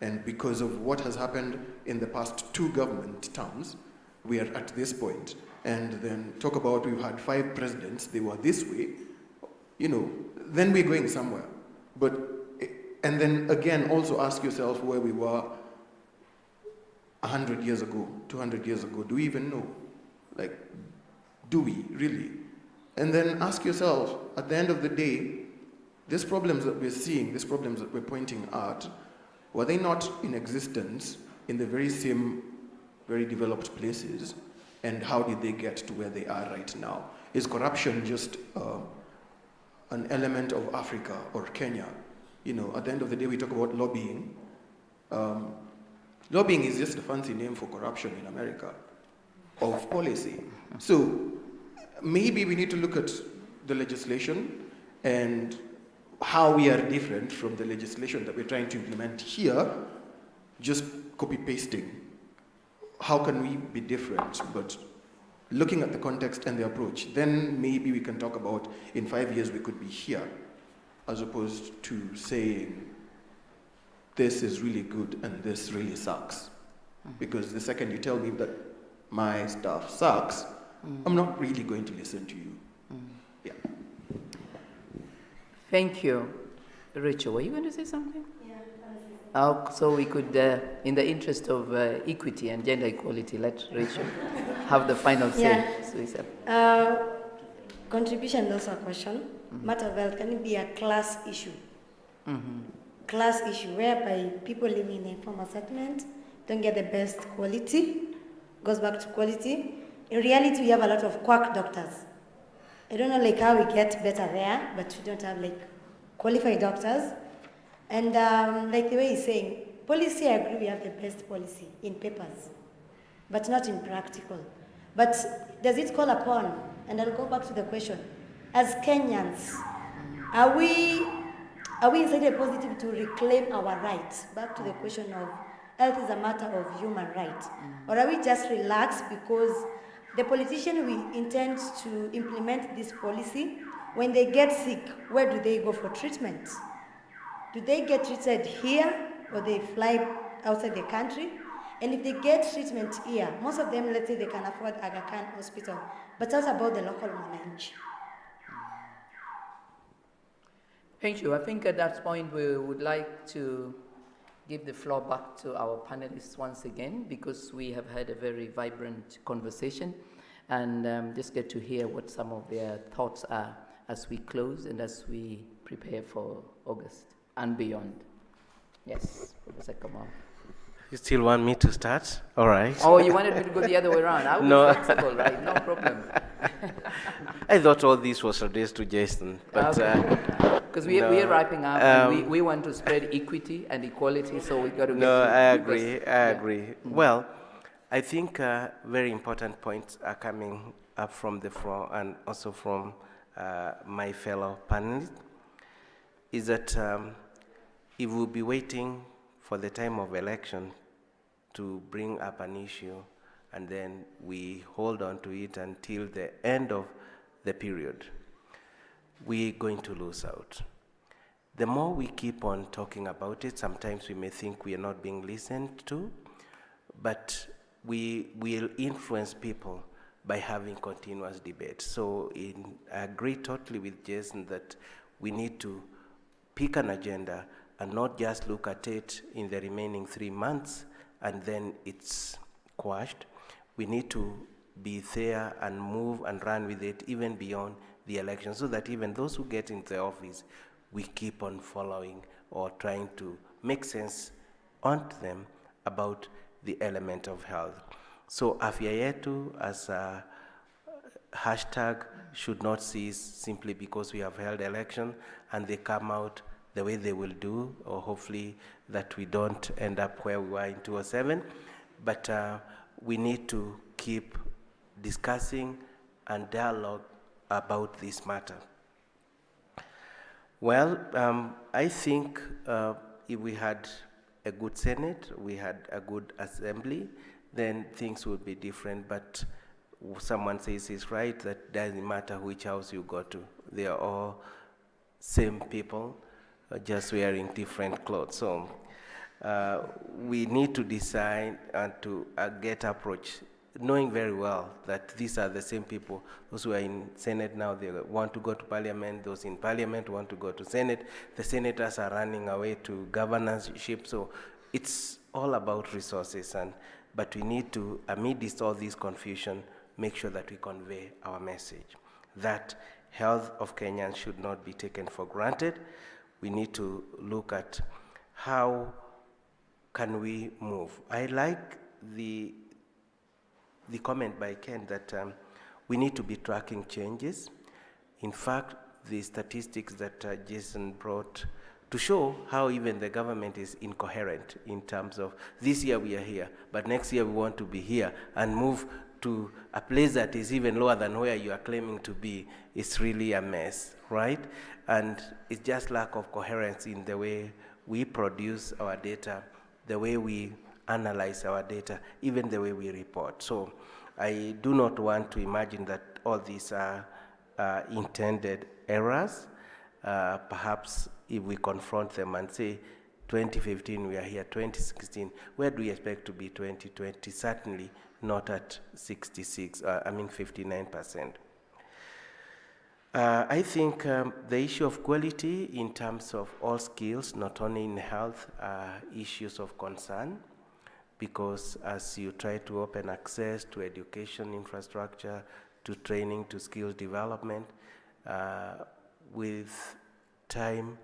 and because of what has happened in the past 2 government terms, we are at this point. And then talk about we've had 5 presidents, they were this way, then we're going somewhere. And then again, also ask yourself where we were 100 years ago, 200 years ago. Do we even know? Like, do we really? And then ask yourself, at the end of the day, these problems that we're seeing, these problems that we're pointing at, were they not in existence in the very same, very developed places? And how did they get to where they are right now? Is corruption just an element of Africa or Kenya? At the end of the day, we talk about lobbying. Lobbying is just a fancy name for corruption in America, of policy. So maybe we need to look at the legislation and how we are different from the legislation that we're trying to implement here, just copy-pasting. How can we be different? But looking at the context and the approach, then maybe we can talk about in 5 years we could be here, as opposed to saying this is really good and this really sucks. Because the second you tell me that my stuff sucks, I'm not really going to listen to you. Yeah. Thank you. Rachel, were you going to say something? So we could, in the interest of equity and gender equality, let Rachel have the final say. Contribution is also a question. Matter of health, can it be a class issue? Class issue whereby people living in a informal settlement don't get the best quality, goes back to quality. In reality, we have a lot of quack doctors. I don't know how we get better there, but we don't have qualified doctors. And the way he's saying, policy, I agree we have the best policy in papers, but not in practical. But does it call upon, and I'll go back to the question, as Kenyans, are we inside a positive to reclaim our rights? Back to the question of health is a matter of human rights. Or are we just relaxed because the politician we intend to implement this policy, when they get sick, where do they go for treatment? Do they get treated here or they fly outside the country? And if they get treatment here, most of them, let's say they can afford Aga Khan Hospital, but what about the local manage? Thank you. I think at that point we would like to give the floor back to our panelists once again, because we have had a very vibrant conversation, and just get to hear what some of their thoughts are as we close and as we prepare for August and beyond. Yes, Professor Kamau. You still want me to start? All right. Oh, you wanted me to go the other way around? I was flexible, right? No problem. I thought all this was addressed to Jason, but because we are wrapping up, and we want to spread equity and equality, so we got to. No, I agree. Well, I think very important points are coming up from the floor and also from my fellow panelists. Is that if we'll be waiting for the time of election to bring up an issue, and then we hold on to it until the end of the period, we're going to lose out. The more we keep on talking about it, sometimes we may think we are not being listened to, but we will influence people by having continuous debate. So I agree totally with Jason that we need to pick an agenda and not just look at it in the remaining 3 months and then it's quashed. We need to be there and move and run with it even beyond the election, so that even those who get into the office we keep on following or trying to make sense onto them about the element of health. So afya yetu as a hashtag should not cease simply because we have held election and they come out the way they will do, or hopefully that we don't end up where we were in 2007. But we need to keep discussing and dialogue about this matter. Well, I think if we had a good Senate, we had a good assembly, then things would be different. But someone says it's right, that doesn't matter which house you go to. They are all same people, just wearing different clothes. So we need to decide and to get approach, knowing very well that these are the same people. Those who are in Senate now, they want to go to Parliament. Those in Parliament want to go to Senate. The senators are running away to governorship. So it's all about resources. But we need to, amidst all this confusion, make sure that we convey our message, that health of Kenyans should not be taken for granted. We need to look at how can we move. I like the comment by Ken that we need to be tracking changes. In fact, the statistics that Jason brought to show how even the government is incoherent in terms of this year we are here, but next year we want to be here and move to a place that is even lower than where you are claiming to be. It's really a mess, right? And it's just lack of coherence in the way we produce our data, the way we analyze our data, even the way we report. So I do not want to imagine that all these are intended errors. Perhaps if we confront them and say, 2015 we are here, 2016, where do we expect to be 2020? Certainly not at 59%. I think the issue of quality in terms of all skills, not only in health, are issues of concern, because as you try to open access to education infrastructure, to training, to skills development, with time,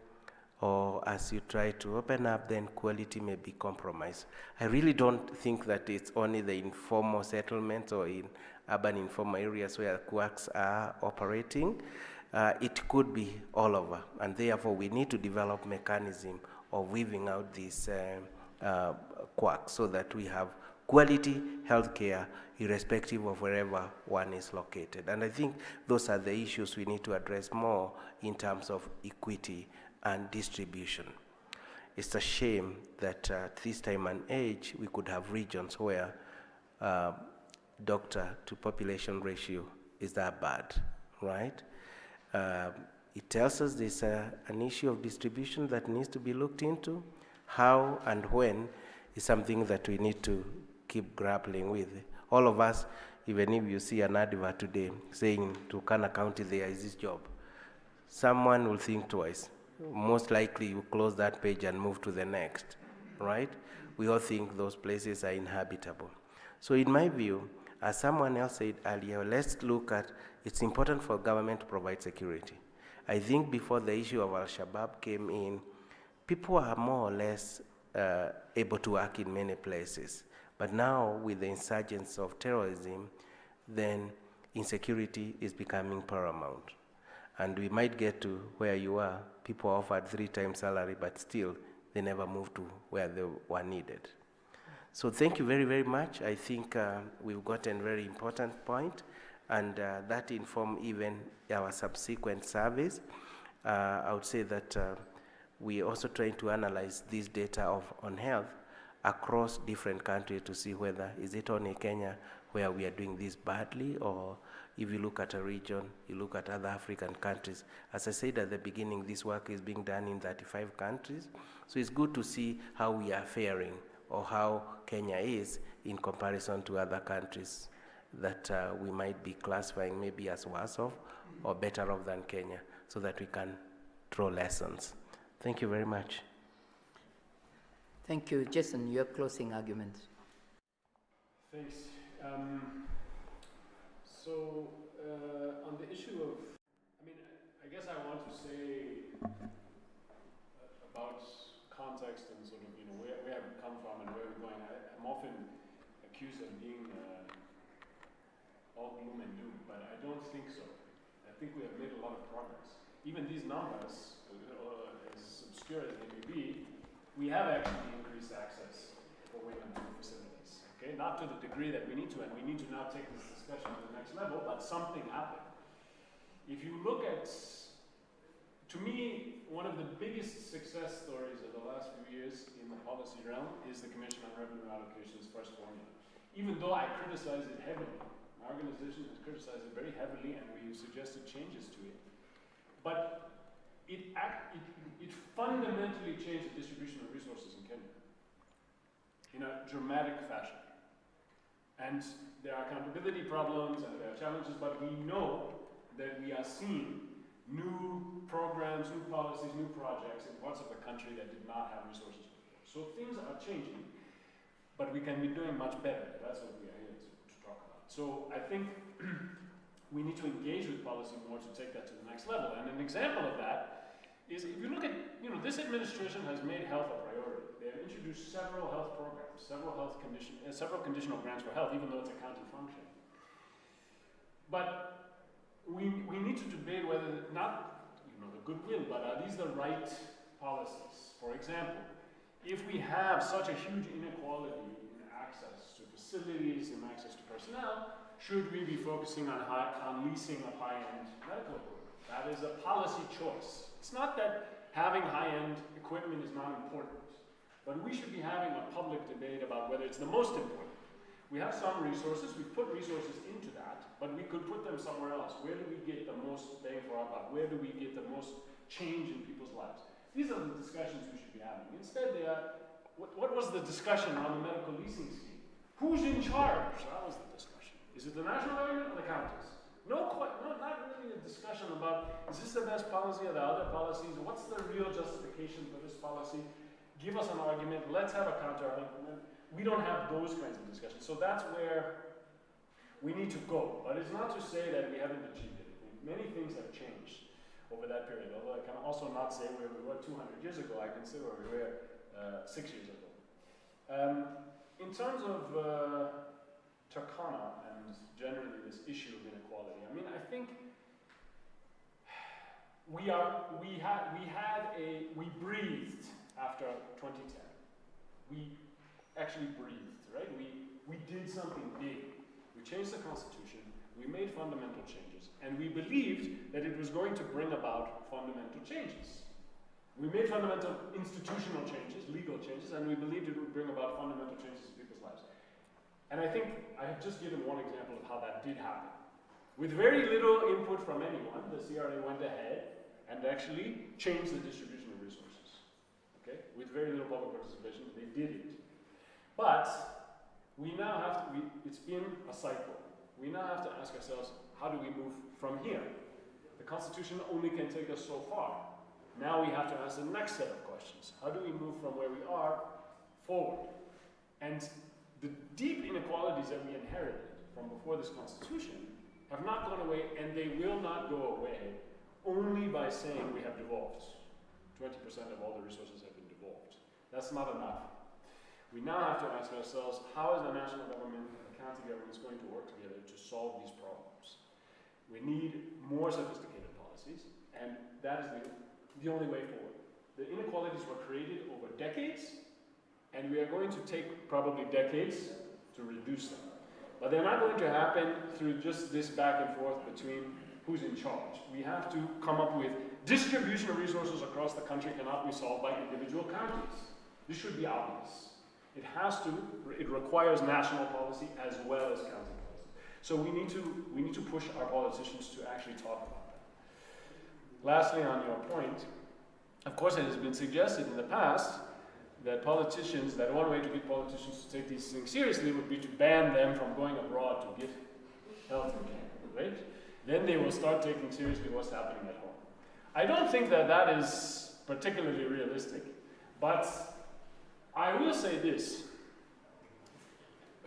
or as you try to open up, then quality may be compromised. I really don't think that it's only the informal settlements or in urban informal areas where quacks are operating. It could be all over, and therefore we need to develop mechanism of weaving out these quacks so that we have quality healthcare irrespective of wherever one is located. And I think those are the issues we need to address more in terms of equity and distribution. It's a shame that at this time and age we could have regions where doctor to population ratio is that bad, right? It tells us there's an issue of distribution that needs to be looked into. How and when is something that we need to keep grappling with. All of us, even if you see an advert today saying Turkana County there is this job, someone will think twice. Most likely you close that page and move to the next, right? We all think those places are inhabitable. So in my view, as someone else said earlier, let's look at, it's important for government to provide security. I think before the issue of Al-Shabaab came in, people are more or less able to work in many places. But now with the insurgence of terrorism, then insecurity is becoming paramount. And we might get to where you are, people offered 3 times salary, but still they never moved to where they were needed. So thank you very, very much. I think we've gotten a very important point, and that informed even our subsequent surveys. I would say that we're also trying to analyze this data on health across different countries to see whether is it only Kenya where we are doing this badly, or if you look at a region, you look at other African countries. As I said at the beginning, this work is being done in 35 countries. So it's good to see how we are faring, or how Kenya is in comparison to other countries that we might be classifying maybe as worse off or better off than Kenya, so that we can draw lessons. Thank you very much. Thank you. Jason, your closing argument. Thanks. On the issue of, I guess I want to say accused of being all gloom and doom, but I don't think so. I think we have made a lot of progress. Even these numbers, as obscure as they may be, we have actually increased access for women to facilities. Okay, not to the degree that we need to, and we need to now take this discussion to the next level, but something happened. If you look at, to me, one of the biggest success stories of the last few years in the policy realm is the Commission on Revenue Allocation's first formula. Even though I criticize it heavily, my organization has criticized it very heavily, and we've suggested changes to it. But it fundamentally changed the distribution of resources in Kenya in a dramatic fashion. And there are accountability problems and there are challenges, but we know that we are seeing new programs, new policies, new projects in parts of the country that did not have resources before. So things are changing, but we can be doing much better. That's what we are here to talk about. So I think we need to engage with policy more to take that to the next level. And an example of that is if you look at, this administration has made health a priority. They have introduced several health programs, several conditional grants for health, even though it's a county function. But we need to debate whether, not the goodwill, but are these the right policies? For example, if we have such a huge inequality in access to facilities and access to personnel, should we be focusing on leasing of high-end medical equipment? That is a policy choice. It's not that having high-end equipment is not important, but we should be having a public debate about whether it's the most important. We have some resources, we've put resources into that, but we could put them somewhere else. Where do we get the most bang for our buck? Where do we get the most change in people's lives? These are the discussions we should be having. Instead, they are, what was the discussion on the medical leasing scheme? Who's in charge? That was the discussion. Is it the national government or the counties? Not really a discussion about, is this the best policy or the other policies? What's the real justification for this policy? Give us an argument, let's have a counter-argument. We don't have those kinds of discussions. So that's where we need to go. But it's not to say that we haven't achieved anything. Many things have changed over that period, although I can also not say where we were 200 years ago. I can say where we were 6 years ago. In terms of Turkana and generally this issue of inequality, I think we breathed after 2010. We actually breathed, right? We did something big. We changed the Constitution, we made fundamental changes, and we believed that it was going to bring about fundamental changes. We made fundamental institutional changes, legal changes, and we believed it would bring about fundamental changes in people's lives. And I think I have just given one example of how that did happen. With very little input from anyone, the CRA went ahead and actually changed the distribution of resources. Okay? With very little public participation, they did it. But we now have to, it's been a cycle. We now have to ask ourselves, how do we move from here? The Constitution only can take us so far. Now we have to ask the next set of questions. How do we move from where we are forward? And the deep inequalities that we inherited from before this Constitution have not gone away, and they will not go away only by saying we have devolved. 20% of all the resources have been devolved. That's not enough. We now have to ask ourselves, how is the national government and the county governments going to work together to solve these problems? We need more sophisticated policies, and that is the only way forward. The inequalities were created over decades, and we are going to take probably decades to reduce them. But they're not going to happen through just this back and forth between who's in charge. We have to come up with distribution of resources across the country cannot be solved by individual counties. This should be obvious. It requires national policy as well as county policy. So we need to push our politicians to actually talk about that. Lastly, on your point, of course it has been suggested in the past that one way to get politicians to take these things seriously would be to ban them from going abroad to get health care, right? Then they will start taking seriously what's happening at home. I don't think that is particularly realistic, but I will say this.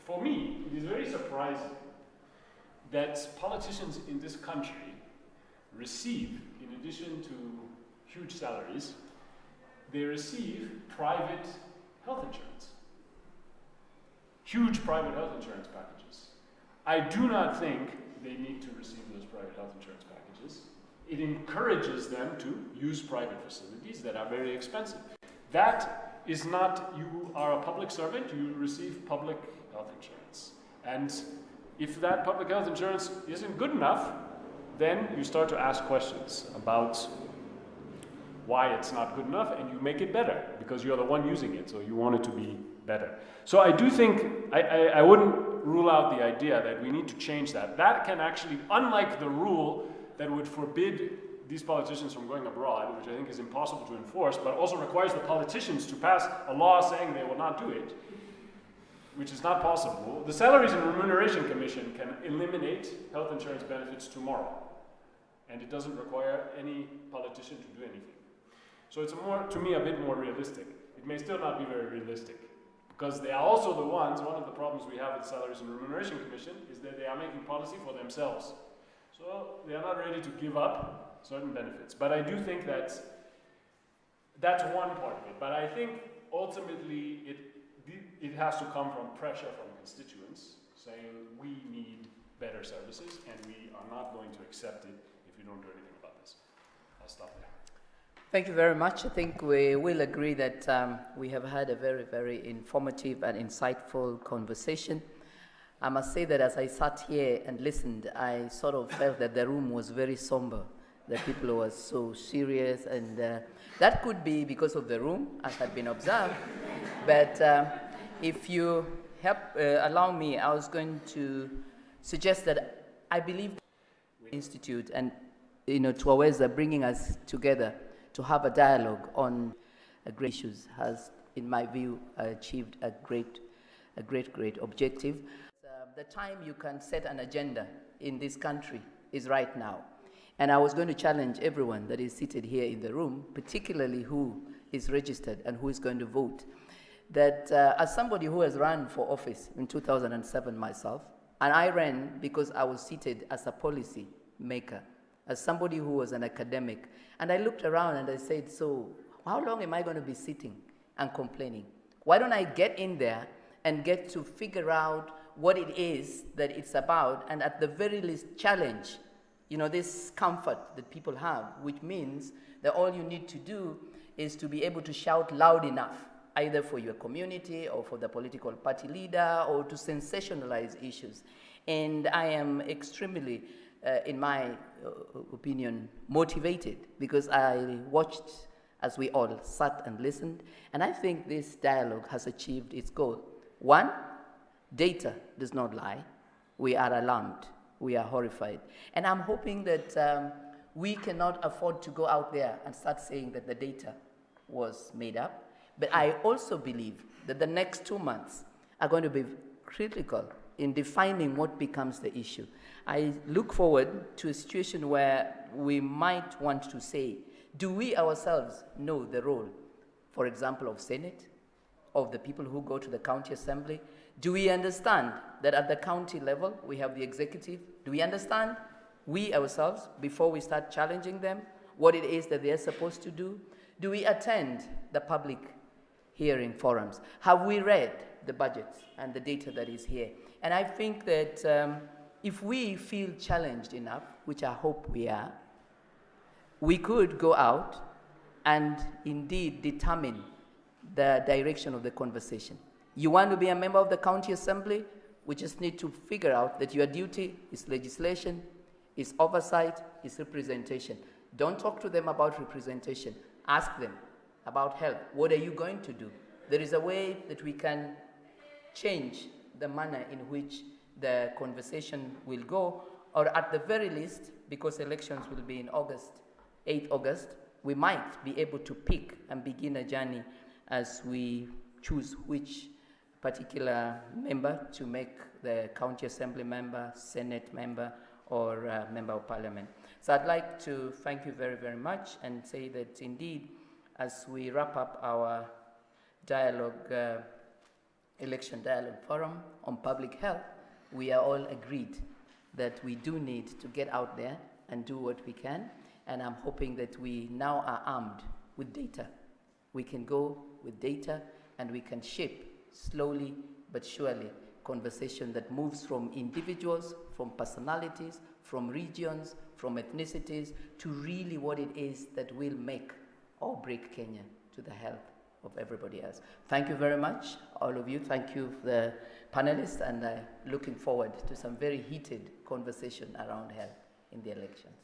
For me, it is very surprising that politicians in this country receive, in addition to huge salaries, they receive private health insurance. huge private health insurance packages. I do not think they need to receive those private health insurance packages. It encourages them to use private facilities that are very expensive. That is not, you are a public servant, you receive public health insurance. And if that public health insurance isn't good enough, then you start to ask questions about why it's not good enough, and you make it better because you're the one using it, so you want it to be better. So I do think, I wouldn't rule out the idea that we need to change that. That can actually, unlike the rule that would forbid these politicians from going abroad, which I think is impossible to enforce, but also requires the politicians to pass a law saying they will not do it, which is not possible. The Salaries and Remuneration Commission can eliminate health insurance benefits tomorrow, and it doesn't require any politician to do anything. So it's to me, a bit more realistic. It may still not be very realistic, because they are also the ones, one of the problems we have with the Salaries and Remuneration Commission is that they are making policy for themselves. So they are not ready to give up certain benefits. But I do think that's one part of it. But I think ultimately it has to come from pressure from constituents saying we need better services and we are not going to accept it if you don't do anything about this. I'll stop there. Thank you very much. I think we will agree that we have had a very, very informative and insightful conversation. I must say that as I sat here and listened, I sort of felt that the room was very somber, that people were so serious, and that could be because of the room, as had been observed. But if you allow me, I was going to suggest that I believe Goethe-Institut and Twaweza bringing us together to have a dialogue on great issues has, in my view, achieved a great objective. The time you can set an agenda in this country is right now. And I was going to challenge everyone that is seated here in the room, particularly who is registered and who is going to vote, that as somebody who has run for office in 2007 myself, and I ran because I was seated as a policy maker, as somebody who was an academic, and I looked around and I said, so how long am I going to be sitting and complaining? Why don't I get in there and get to figure out what it is that it's about, and at the very least challenge, this comfort that people have, which means that all you need to do is to be able to shout loud enough, either for your community or for the political party leader, or to sensationalize issues. And I am extremely, in my opinion, motivated, because I watched as we all sat and listened, and I think this dialogue has achieved its goal. One, data does not lie. We are alarmed. We are horrified. And I'm hoping that we cannot afford to go out there and start saying that the data was made up. But I also believe that the next 2 months are going to be critical in defining what becomes the issue. I look forward to a situation where we might want to say, do we ourselves know the role, for example, of Senate, of the people who go to the county assembly? Do we understand that at the county level we have the executive? Do we understand, we ourselves, before we start challenging them, what it is that they're supposed to do? Do we attend the public hearing forums? Have we read the budgets and the data that is here? And I think that if we feel challenged enough, which I hope we are, we could go out and indeed determine the direction of the conversation. You want to be a member of the county assembly? We just need to figure out that your duty is legislation, is oversight, is representation. Don't talk to them about representation. Ask them about health. What are you going to do? There is a way that we can change the manner in which the conversation will go, or at the very least, because elections will be in August, 8th August, we might be able to pick and begin a journey as we choose which particular member to make the county assembly member, Senate member, or member of parliament. So I'd like to thank you very, very much and say that indeed, as we wrap up our dialogue, election dialogue forum on public health, we are all agreed that we do need to get out there and do what we can. And I'm hoping that we now are armed with data. We can go with data and we can shape slowly but surely conversation that moves from individuals, from personalities, from regions, from ethnicities, to really what it is that will make or break Kenya to the health of everybody else. Thank you very much, all of you. Thank you, the panelists, and looking forward to some very heated conversation around health in the elections.